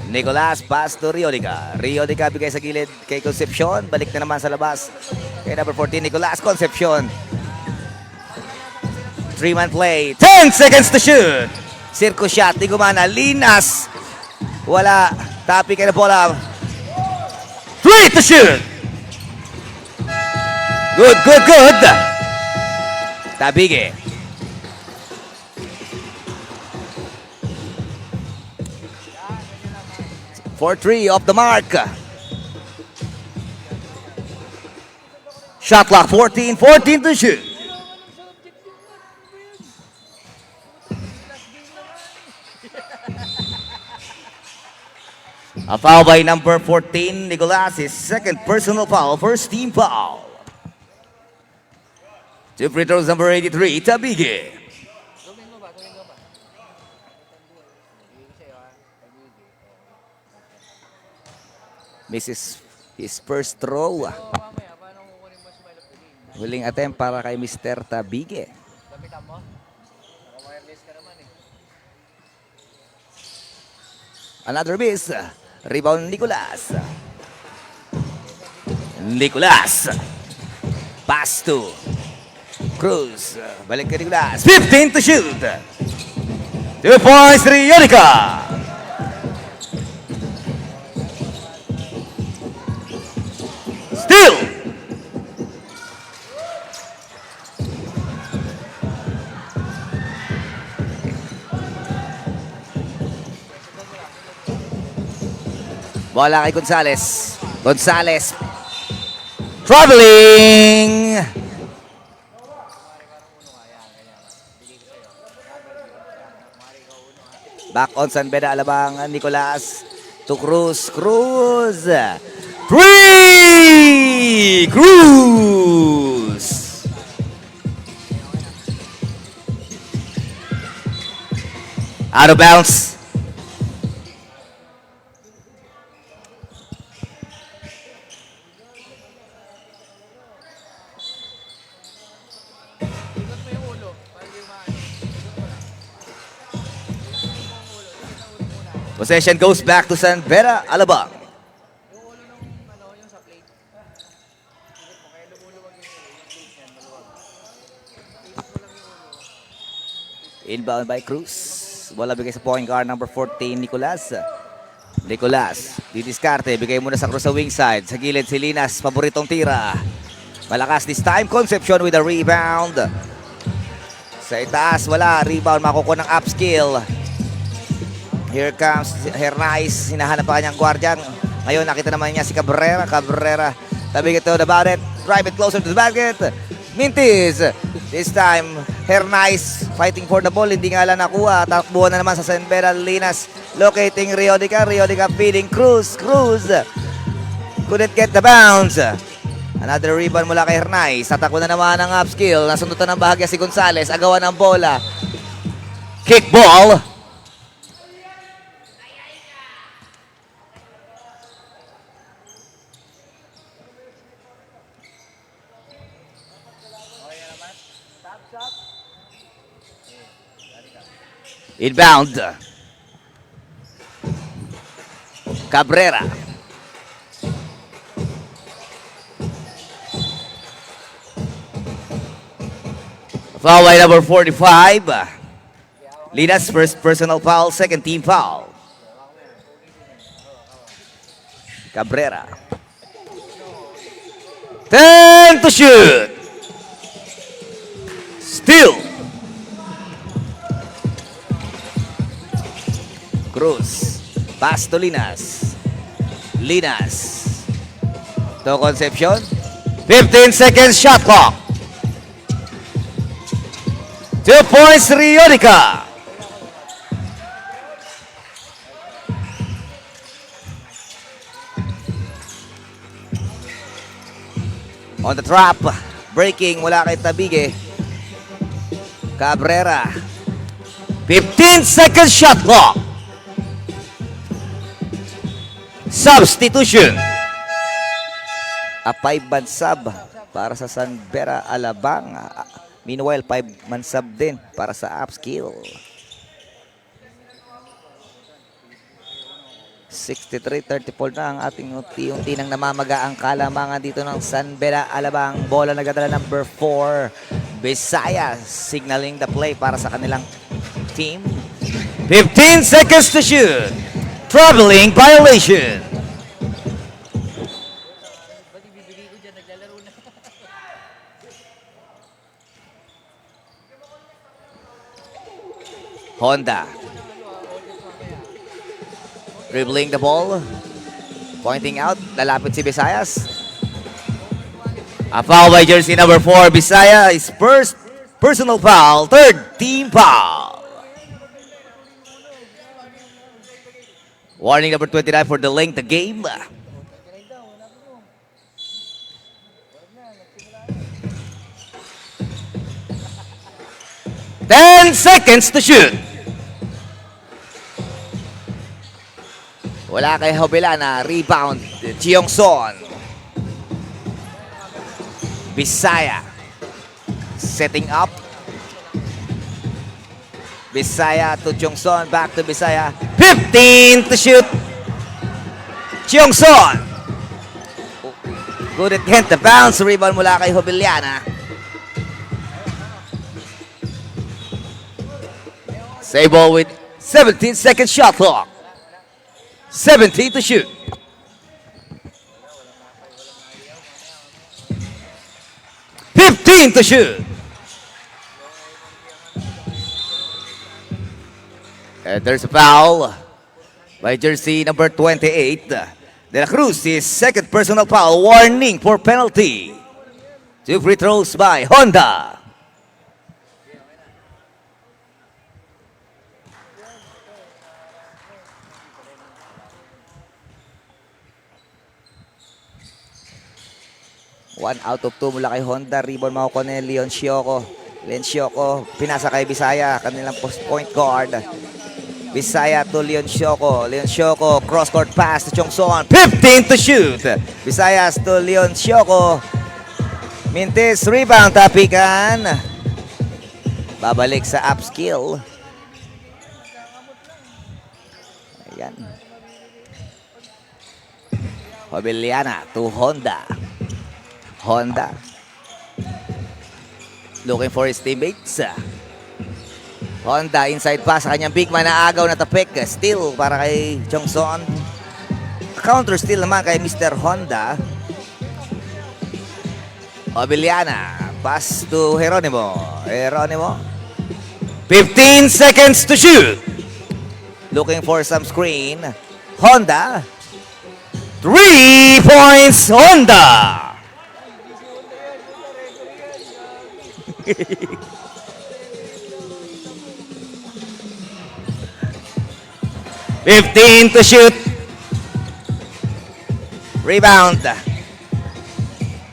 Nicolas, pass to Riodica. Riodica bigay sa gilid kay Concepcion. Balik na naman sa labas kay number 14, Nicolas Concepcion. 3-man play. 10 seconds to shoot. Circus shot. Di gumana. Linas. Wala. Tapi kay na bola. 3 to shoot. Good, good, good. Tabige. For 3 off the mark. Shot clock 14 to shoot. A foul by number 14, Nicolas, his second personal foul, first team foul. Two free throws, number 83, Tabige. Domingo ba? Ibig sa'yo ha. Misses his first throw. Mamaya, paano kukunin mo smile of the game? Huling attempt para kay Mr. Tabige. Lapitan mo? Naka-wireless ka naman eh. Another miss. Rebound, Nicolas. Nicolas. Pass to Cruz. Balik kay Nicolas. 15 to shoot. 2 points, Riodica. Still. Bola kay Gonzales. Gonzales. Traveling. Back on San Beda Alabang, Nicolas to Cruz. Cruz. 3! Cruz. Out of bounds. Ikot mo yung ulo. Para di umaano. Possession goes back to San Beda Alabang. Yung ulo ng ano, yung sa plate. Ikot mo, kaya lumuluwag yung plate niyan, maluwag. Ikot mo lang yung ulo. Inbound by Cruz. Bola bigay sa point guard number 14, Nicolas. Nicolas, didiskarte. Bigay muna sa Cruz sa wing side. Sa gilid si Linas, paboritong tira. Malakas this time. Concepcion with a rebound. Sa itaas, wala. Rebound, makukuha ng upskill. Here comes Hernais. Hinahanap pa kanyang guardian. Ngayon, nakita naman niya si Cabrera. Cabrera, tabi ito about it. Drive it closer to the basket. Mintis. This time, Hernais fighting for the ball. Hindi nga lang nakuha. Takbuhan na naman sa San Beda. Linas locating Riodica. Riodica feeding Cruz. Cruz couldn't get the bounce. Another rebound mula kay Hernais. Tatakbo na naman ang upskill. Nasundutan ng bahagya si Gonzales. Agawan ng bola. Kick ball. Inbound. Cabrera. Foul by number 45. Linas, first personal foul, second team foul. Cabrera. 10 to shoot. Still. Cruz. Pass to Linas. Linas. To Concepcion. 15 seconds shot clock. 2 points, Riodica. On the trap. Breaking mula kay Tabige. Cabrera. 15 seconds shot clock. Substitution. A 5-man sub para sa San Beda Alabang. Meanwhile, 5-man sub din para sa upskill. 63-34 na ang ating unti-unti nang namamaga ang kalamangan dito ng San Beda Alabang. Bola nagdadala number 4. Visayas signaling the play para sa kanilang team. 15 seconds to shoot. Traveling violation. Ba't ibibigay ko dyan? Naglalaro na. Honda. Dribbling the ball. Pointing out. Lalapit si Visayas. A foul by jersey number 4. Visayas is first personal foul. Third team foul. Warning number 29 for delaying the game. 10 seconds to shoot. Wala kay Hobilana. Rebound. Chiong Son. Bisaya. Setting up. Bisaya to Chiong Son. Back to Bisaya. 15 to shoot. Chiong Son. Good attempt to bounce. Rebound mula kay Hobiliana. Save ball with 17 second shot clock. 17 to shoot. To shoot. And there's a foul by jersey number 28. De La Cruz's second personal foul. Warning for penalty. 2 free throws by Honda. One out of 2 mula kay Honda. Rebound makukuha ni Leon Sioco. Leon Sioco, pinasa kay Bisaya, kanilang point guard. Bisaya to Leon Sioco. Leon Sioco, cross-court pass to Chong Son. 15 to shoot. Visayas to Leon Sioco. Mintis, rebound, tapikan. Babalik sa upskill. Ayan. Hobiliana to Honda. Honda. Looking for his teammates. Honda inside pass sa kanyang big man na agaw na tapik. Steal para kay Chongson. Counter steal naman kay Mr. Honda. Obiliana. Pass to Geronimo. Geronimo. 15 seconds to shoot. Looking for some screen. Honda. 3 points Honda. 15 to shoot. Rebound.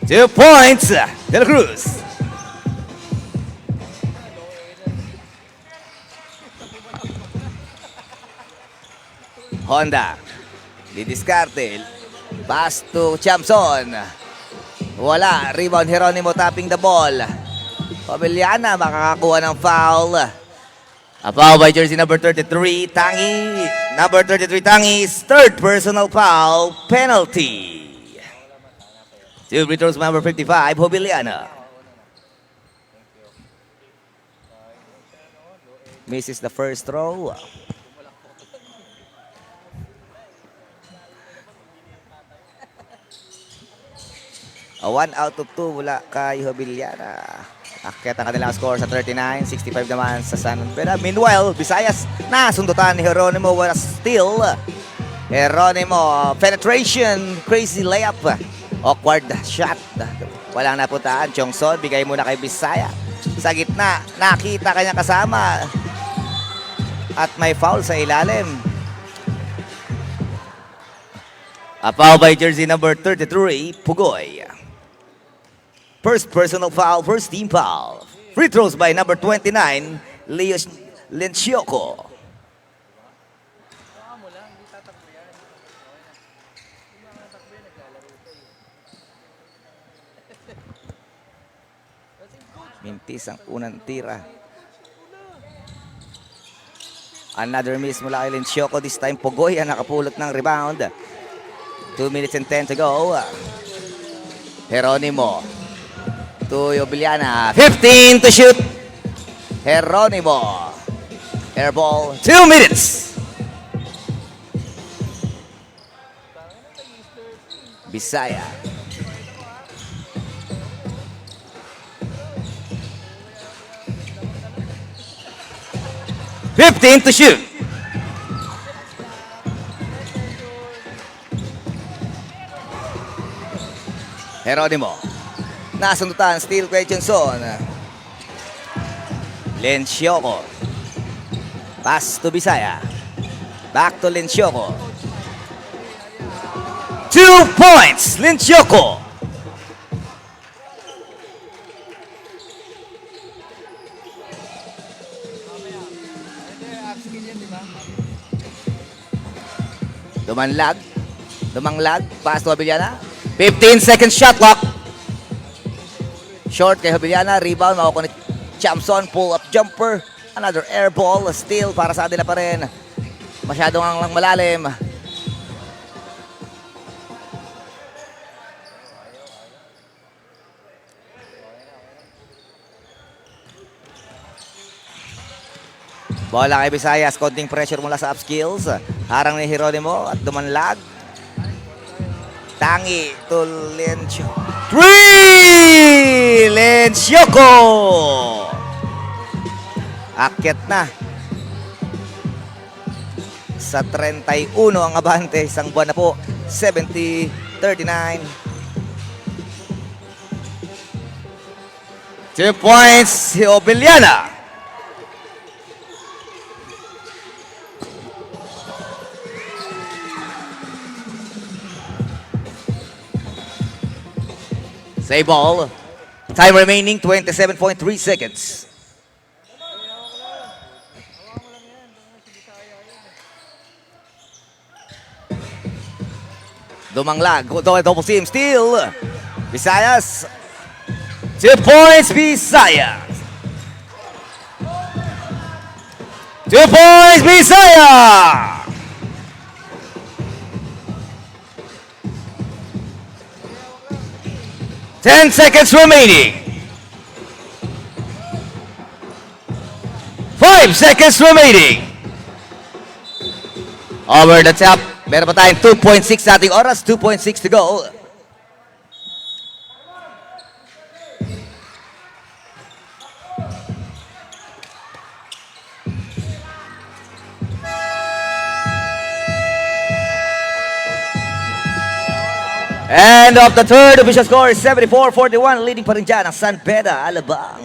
2 points. De La Cruz. Honda. Didiskarte. Pass to Chamson. Wala. Rebound Geronimo tapping the ball. Pabiliana makakakuha ng foul. A foul by jersey number 33, Tangi. Number 33, Tangi's third personal foul penalty. 2 free throws, number 55, Hobiliana. Misses the first throw. A 1 out of 2 mula kay Hobiliana. Akyat ang kanilang score sa 39, 65 naman sa San Beda. Meanwhile, Visayas nasundutan ni Geronimo with a steal. Geronimo, penetration, crazy layup. Awkward shot. Walang napuntaan. Chongson, bigay muna kay Bisaya. Sa gitna, nakita kanyang kasama. At may foul sa ilalim. A foul by jersey number 33, Pugoy. First personal foul, first team foul. Free throws by number 29, Leo Lencioco. Mintis ang unang tira. Another miss mula kay Lencioko. This time, Pogoy ang nakapulot ng rebound. 2 minutes and 10 to go. Geronimo. To Yobiliana. 15 to shoot. Geronimo. Air ball. 2 minutes. Bisaya. "15 to shoot." Geronimo. Nasundutan, steal kay Johnson. Lencioko. Pass to Bisaya. Back to Lencioko. 2 points, Lencioko. Dumanglag, pass to Abiliana. 15 seconds shot clock. Short kay Abiliana, rebound, makukuha ni Chamson, pull up jumper. Another air ball, steal para sa kanila pa rin. Masyadong ang malalim. Bola kay Visayas, konting pressure mula sa upskills. Harang ni Geronimo at dumanlag. Tangi to Lencioko. 3! Lencioko! Akyat na. Sa 31 ang abante. Isang buwan na po. 70-39. 2 points, Obiliana. Save ball. Time remaining 27.3 seconds. Dumanglag. Double team steal. Visayas. 2 points, Visayas. 2 points, Visayas. 10 seconds remaining. 5 seconds remaining. Over the top. Meron pa tayong 2.6 sa ating oras. 2.6 to go. And of the third, official score is 74-41. Leading pa rin dyan ang San Pedro Alabang.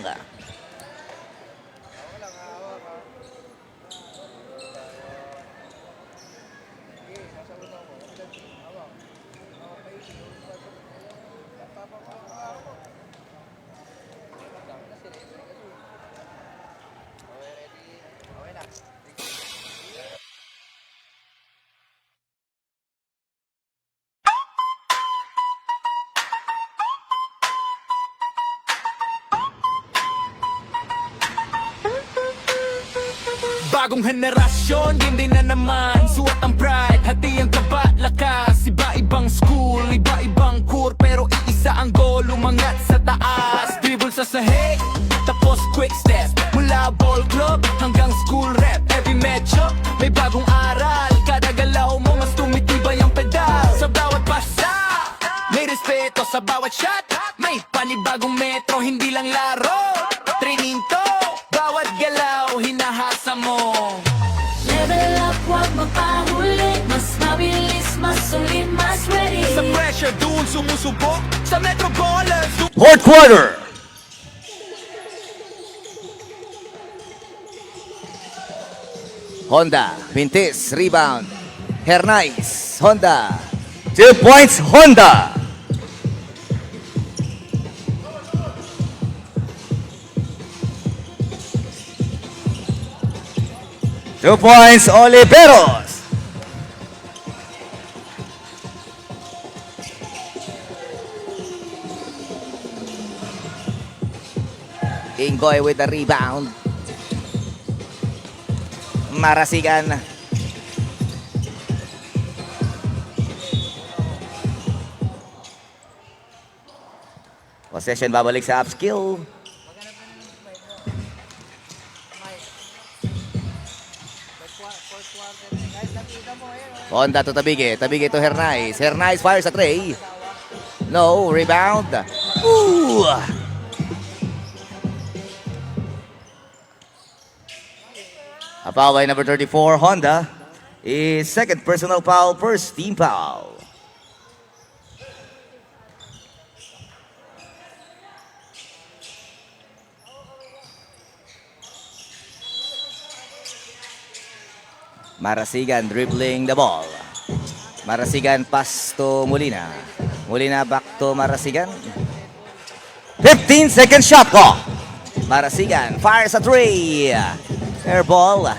Bagong henerasyon, hindi na naman suot ang pride, hati ang kaba, lakas. Iba-ibang school, iba-ibang core, pero iisa ang goal, umangat sa taas. Dribble sa sahig, tapos quick step. Mula ball club hanggang school rep. Every medyo, may bagong aral. Kada galaw mo, mas tumitibay ang pedal. Sa bawat pasa, may respeto sa bawat shot. May panibagong metro, hindi lang laro. Training to, bawat galaw, hinahasa mo. Level up, huwag mapahuli. Mas mabilis, mas solid, mas ready. Sa pressure, doon sumusubok. Sa Metro Ballers, Fourth quarter. Honda, Pintis, rebound. Hernais, Honda. 2 points, Honda. Two points, Oliveros. Ingoy with the rebound. Marasigan. Possession babalik sa upskill. Fourth quarter na. Guys, nakita mo eh. Honda to Tabige. Tabige to Hernais. Hernais fires sa tray. No, rebound. Ooh! A foul by number 34, Honda. Is second personal foul, first team foul. Marasigan dribbling the ball. Marasigan pass to Molina. Molina back to Marasigan. 15-second shot clock. Marasigan fires a three. Air ball.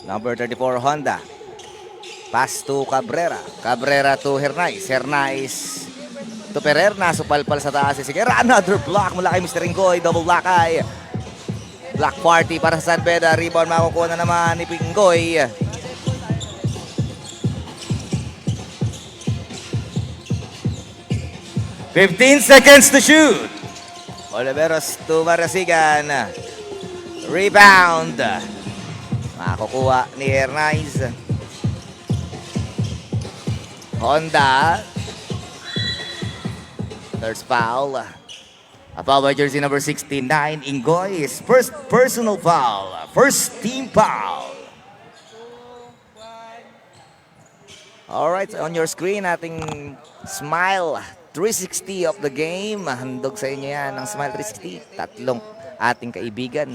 Number 34, Honda. Pass to Cabrera. Cabrera to Hernais. Hernais to Ferrer. Nasupalpal sa taas si Sigera. Another block mula kay Mr. Ingoy. Double block ay block party para sa San Beda. Rebound makukuha na naman ni Pingoy. "15 seconds to shoot." Oliveros to Marasigan. Rebound. Makukuha ni Hernais. Honda. Third foul. A foul by jersey number 69, Ingoy. His first personal foul. First team foul. Alright, on your screen, ating Smile 360 of the game. Handog sa inyo yan ng Smile 360. Tatlong ating kaibigan.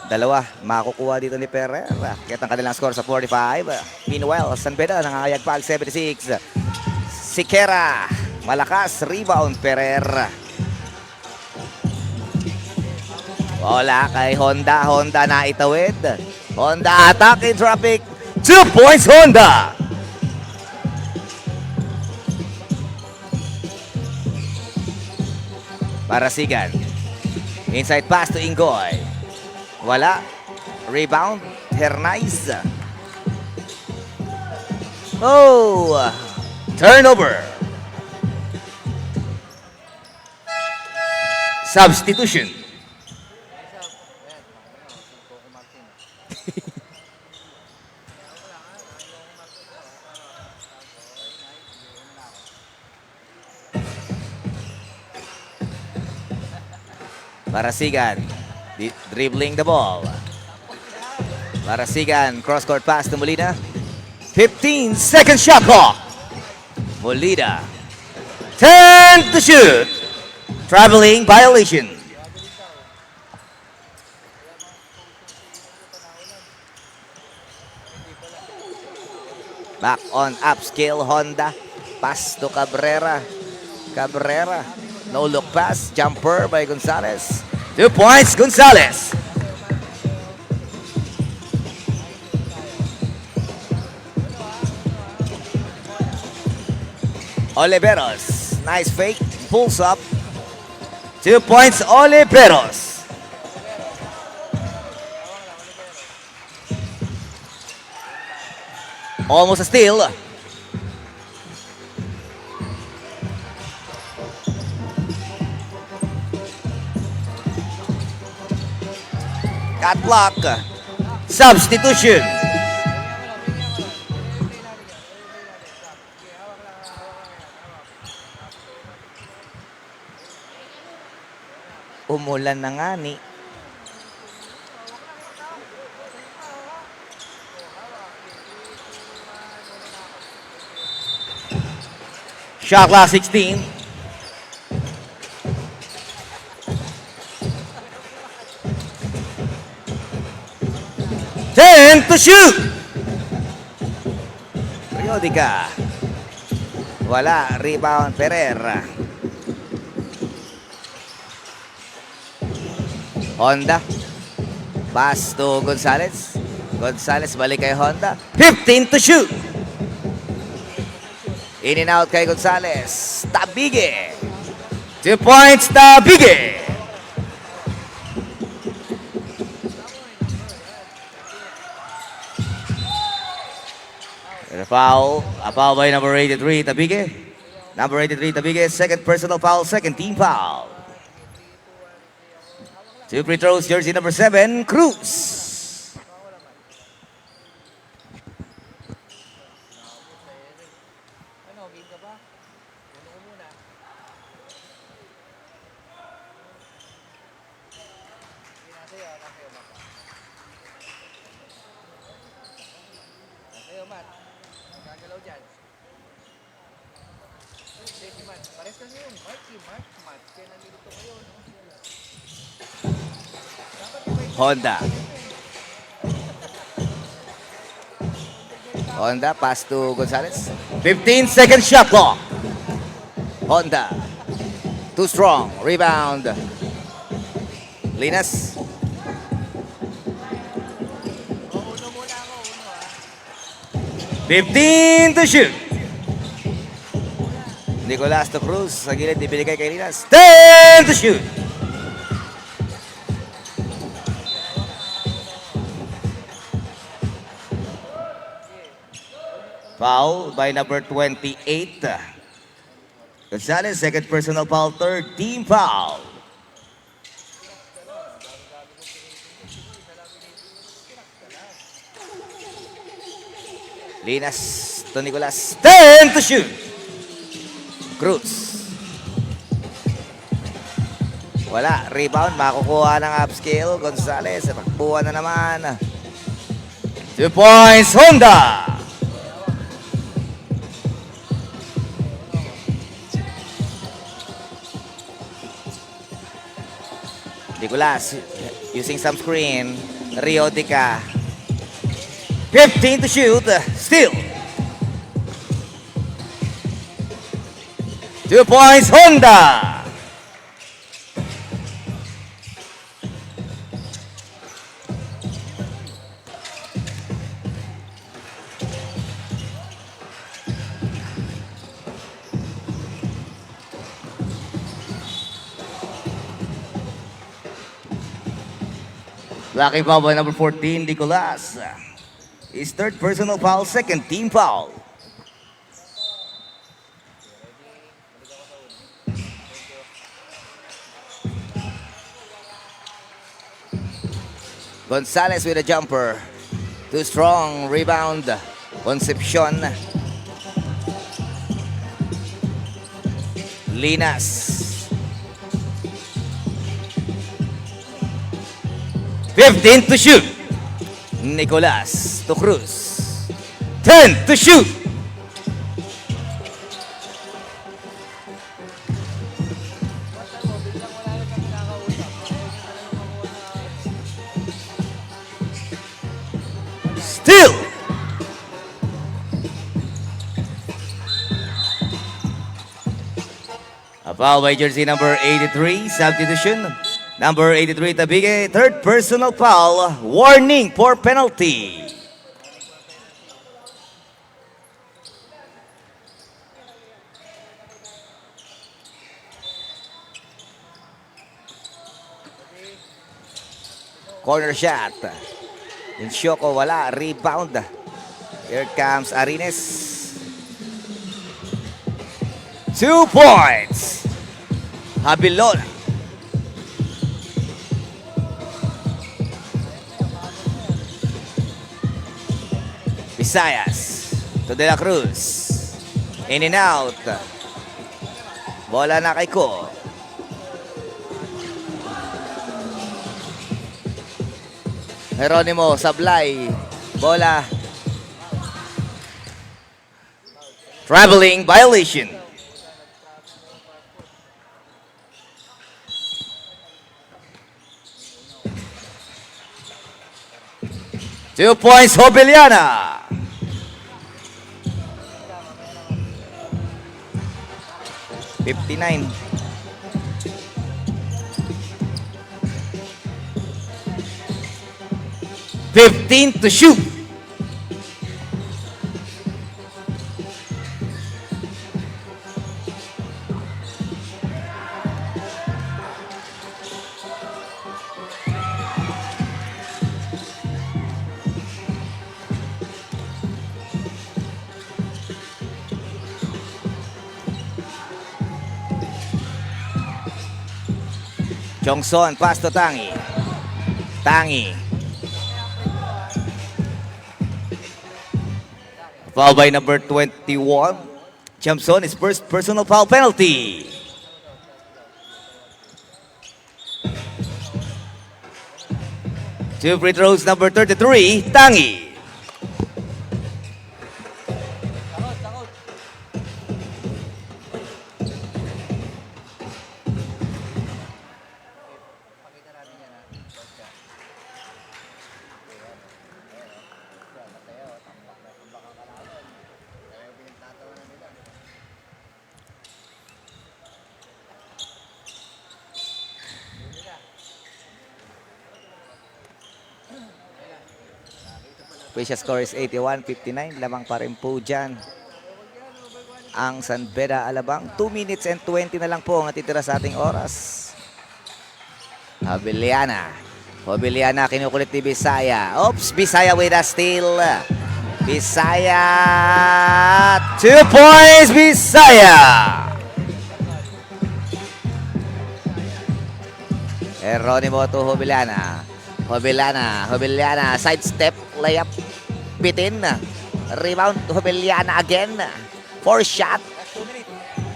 Dalawa, makukuha dito ni Ferrer. Kaya ang kanilang score sa 45. Meanwhile, San Beda nangangayag pa 76. Sikera, malakas, rebound Ferrer. Wala kay Honda. Honda na itawid. Honda attack in traffic. 2 points Honda. Marasigan. Inside pass to Ingoy. Wala. Rebound. Hernais. Oh! Turnover. Substitution. Marasigan. Dribbling the ball. Marasigan, cross-court pass to Molina. 15-second shot clock. Molina. 10 to shoot. Traveling violation. Back on upscale Honda. Pass to Cabrera. Cabrera. No look pass. Jumper by Gonzalez. 2 points, Gonzalez. Oliveros. Nice fake. Pulls up. 2 points, Oliveros. Almost a steal. Got block. Substitution. Umulan na nga ni. Shot clock 16. Ten to shoot. Periodica. Wala. Rebound, Ferrer. Honda. Pass to Gonzalez. Gonzalez balik kay Honda. 15 to shoot. In and out kay Gonzalez. Tabige. 2 points, Tabige. And a foul. A foul by number 83, Tabige. Number 83, Tabige. Second personal foul, second team foul. 2 free throws, jersey number 7, Cruz. Ano, game ka ba? Uno ko muna. Hindi na sa'yo, Matt. Sa'yo, Matt. Gagalaw dyan. Hindi, si Matt. Pares kasi yun. Matt, si Matt. Matt, kaya nandito kayo, no? Honda. Honda, pass to Gonzalez. 15-second shot clock. Honda. Too strong. Rebound. Linas. Uno muna ako, uno ah. 15 to shoot. Nicolas to Cruz. Sa gilid, ibinigay kay Linas. 10 to shoot. Foul by number 28. Gonzalez, second personal foul, third team foul. Linas to Nicolas. 10 to shoot. Cruz. Wala. Rebound. Makukuha ng upscale. Gonzalez. Takbuhan na naman. 2 points. Honda. Nicolas using some screen. Periodica. 15 to shoot. Still. 2 points, Honda. Lucky foul by number 14, Nicolas. His third personal foul, second team foul. Gonzalez with a jumper. Too strong. Rebound. Concepcion. Linas. 15 to shoot. Nicolas to Cruz. 10 to shoot. Still. A foul by jersey number 83, substitution. Number 83, Tabige, third personal foul, warning for penalty. Corner shot. Insyoko wala, rebound. Here comes Arines. 2 points. Habilon. Visayas to De La Cruz. In and out. Bola na kay Ko. Jeronimo Sablay. Bola. Traveling violation. 2 points, Hobeliana. $59. 15 to shoot. Jongson, pass to Tangi. Tangi. Foul by number 21. Jongson, his first personal foul penalty. Two free throws, number 33, Tangi. Pakita natin yan ha. Coach ka. Official score is 81-59. Lamang pa rin po dyan ang San Beda Alabang. 2 minutes and 20 na lang po ang natitira sa ating oras. Hobeliana. Hobeliana kinukulit ni Bisaya. Oops, Bisaya with a steal. Bisaya. 2 points, Bisaya. Eronimo to Hobeliana. Hobeliana, sidestep, layup, bitin. Rebound, Hobeliana again. 4 shot.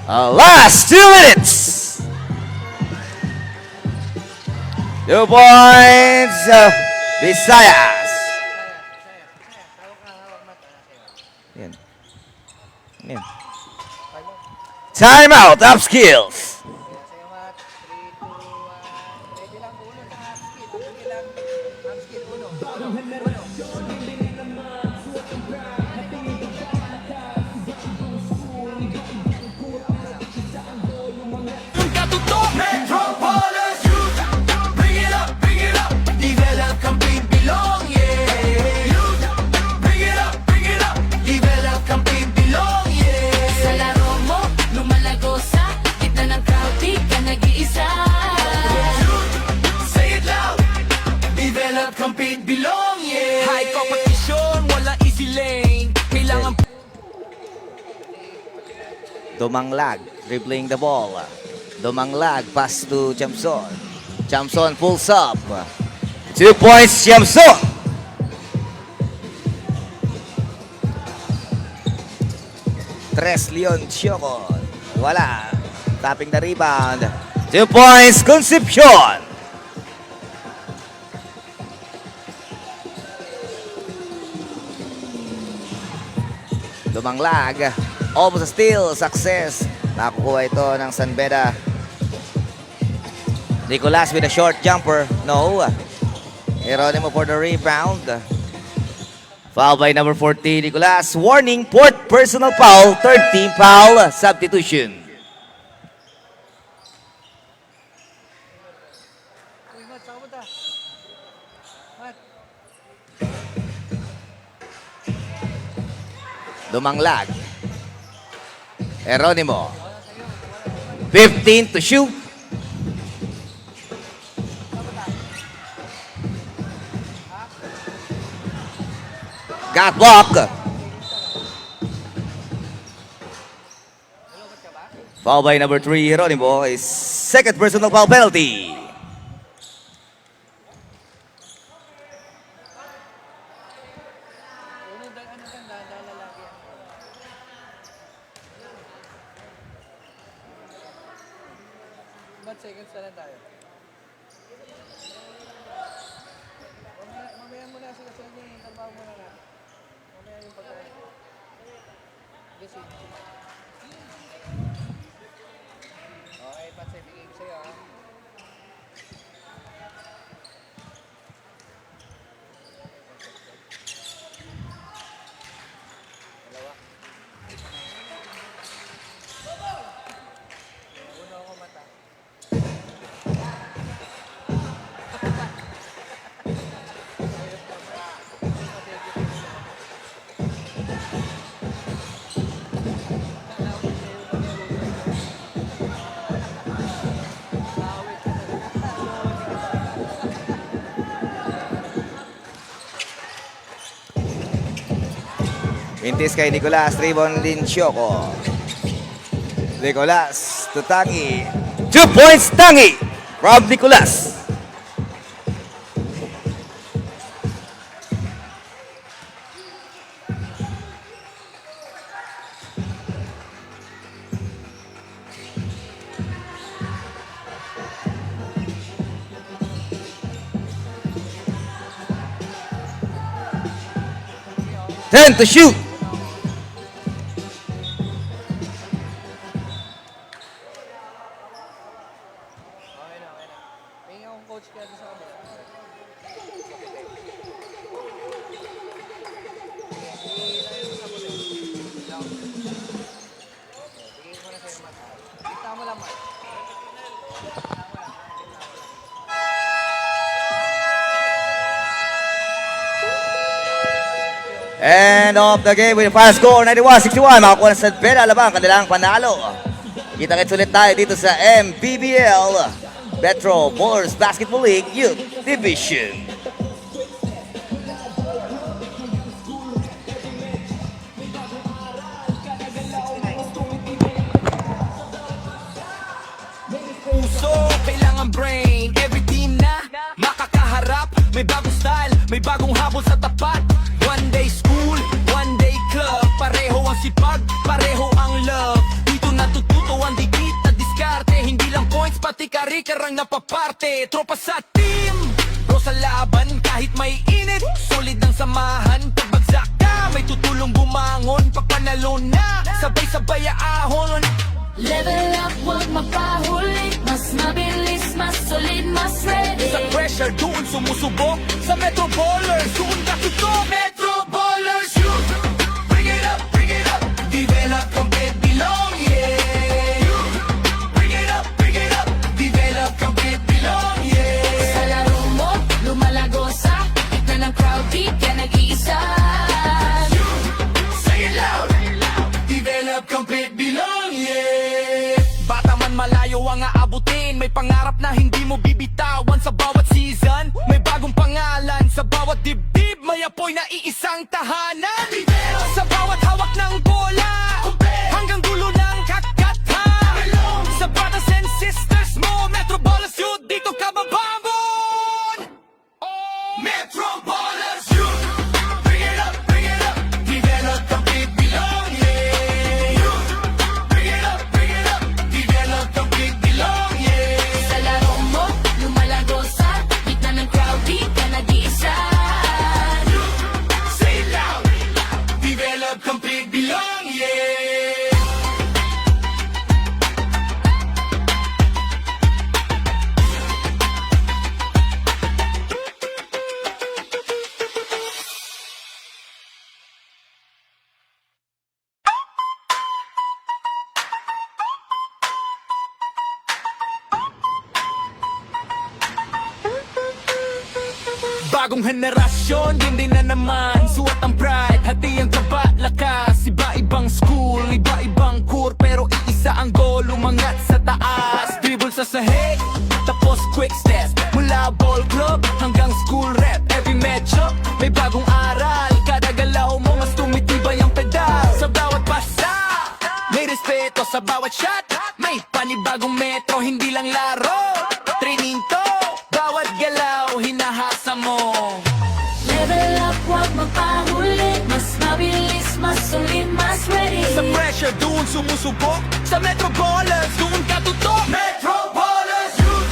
Last 2 minutes. 2 points, Visayas. Yan. Yan. Time out, Upskills. Sa'yo Mat. 3, 2, 1. Ready lang uno sa half skill. Ready lang. Half skill uno. Metropolis youth, bring it up, develop, compete, belong, yeah. Youth, bring it up, develop, compete, belong, yeah. Sa laro mo, lumalago sa gitna ng crowd, di ka nag-iisa. Say it loud, develop, compete, belong, yeah. High competition, wala easy lane. Kailangan Dumanglag, dribbling the ball. Dumanglag, pass to Jamson. Jamson pulls up. 2 points, Jamson. Tres Leon Chocon. Wala. Tapping the rebound. 2 points, Concepcion. Dumanglag. Almost a steal. Success. Nakukuha ito ng San Beda. Nicolas with a short jumper. No. Geronimo for the rebound. Foul by number 14, Nicolas. Warning, fourth personal foul. Third team foul. Substitution. Uy, Mat, saan ka punta? Mat. Dumanglag. Geronimo. 15 to shoot. Got blocked. Foul by number 3, Geronimo. Is second personal foul penalty. Uno, ano kan, dahan lalaki. Mat, seconds na lang tayo. Mamaya muna sila sa inyo. Trabaho muna na. Mamaya yung pagkain. Yes, okay, Pat, bigay ko sa'yo ha. Pintis kay Nicolas Tribon Linchoco. Nicolas to Tangi. 2 points Tangi from Nicolas. Ten to shoot. Okay na, okay na. Tingin akong coach kaya doon sa kabila. Tingin mo na sa'yo, Mat. Kita mo lang, Mat. And off the game with the final score, 91-61. Makakuha na sa Pera Alabang, kanilang panalo. Kita-kits ulit tayo dito sa MPBL Metro Bowlers Basketball League Youth Division. Puso, kailangan brain. Every team na makakaharap. May bagong style, may bagong habol sa tapat. One day school, one day club. Pareho ang sipag, pareho ang love. Dito natututo ang dikit na diskarte. Hindi lang points, pati kari-karang napaparte. Tropa sa team, bro sa laban. Kahit may init, solid ang samahan. Pagbagsak ka, may tutulong bumangon. Pagpanalo na, sabay-sabay ahon. Level up, huwag mapahuli. Mas mabilis, mas solid, mas ready. Sa pressure, doon sumusubok. Sa Metro Bowlers, doon ka tutok. Metro Bowlers, you bring it up, bring it up. Develop, compete, belong, yeah. You bring it up, develop, compete, belong, yeah. Sa laro mo, lumalago sa gitna ng crowd, di ka nag-iisa. Say it loud, develop, compete, belong, yeah. Bata man malayo ang aabutin. May pangarap na hindi mo bibitawan. Sa bawat season, may bagong pangalan. Sa bawat dibdib, may apoy na iisang tahanan. Sa bawat hawak ng bola, hanggang dulo ng kakathan. Sa brothers and sisters mo, Metro Bowlers Youth, dito ka babambon. Metro Bowlers Youth, bring it up, develop, compete, belong, yeah. Youth, bring it up, develop, compete, belong, yeah. Sa laro mo, lumalago sa gitna ng crowd, di ka nag-iisa. Say it loud, develop, compete, belong, yeah. Bagong henerasyon, yun din na naman. Suot ang pride, hati ang taba, lakas. Iba-ibang school, iba-ibang core. Pero iisa ang goal, umangat sa taas. Dribble sa sahig, tapos quick step. Mula ball club hanggang school rep. Every medyo, may bagong aral. Kada galaw mo, mas tumitibay ang pedal. Sa bawat pasa, may respeto sa bawat shot. May panibagong metro, hindi lang laro. Training to, bawat galaw, hinahasa mo. Level up, huwag mapahuli. Mas mabilis, mas solid, mas ready. Sa pressure, doon sumusubok. Sa Metro Bowlers, doon ka tutok. Metro Bowlers, youth,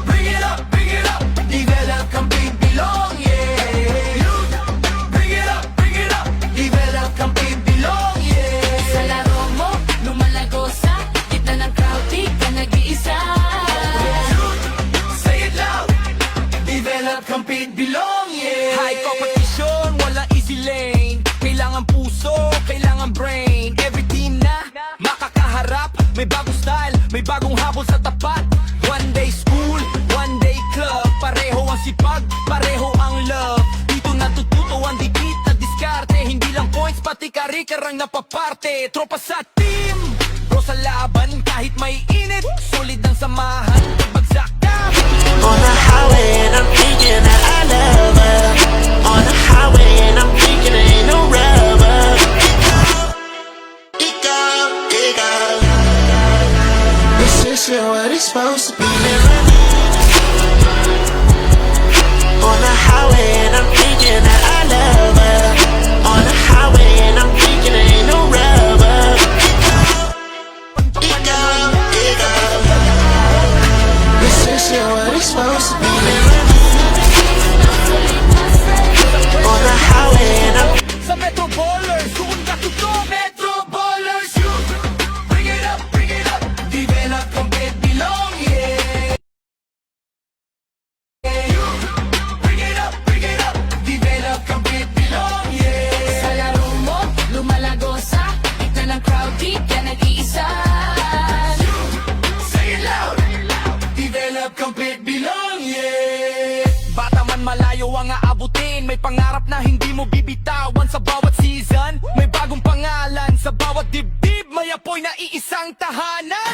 bring it up, develop, compete, belong, yeah. Youth, bring it up, develop, compete, belong, yeah. Sa laro mo, lumalago sa gitna ng crowd, di ka nag-iisa. Say it loud, develop, compete, belong, yeah. High competition, walang easy lane. Kailangan puso, kailangan brain. Every team na makakaharap. May bagong style, may bagong habol sa tapat. One day school, one day club. Pareho ang sipag, pareho ang love. Dito natututo ang dikit na diskarte. Hindi lang points, pati kari-karang napaparte. Tropa sa team, bro sa laban. Kahit may init, solid ang samahan. Pagbagsak ka, On the highway and I'm thinking that I love her. On the highway and I'm thinking ain't no rubber. shit what it's supposed to be. On the highway and I'm thinking that I love her. On the highway and I'm thinking there ain't no rubber. This shit what it's supposed to be. On the highway and I'm Sa Metro Ballers, doon ka tuto Metro Ballers, you bring it up, develop, compete, belong, yeah. You bring it up, develop, compete, belong, yeah. Sa laro mo, lumalagosa. Ito ng crowd, di ka nag-iisa. Say it loud, develop, compete, belong, yeah. Bata man malayo ang aabutin, may pangarap na hindi mo bibitawan. Sa bawat season, may bagong pangalan. Sa bawat dibdib, may apoy na iisang tahanan.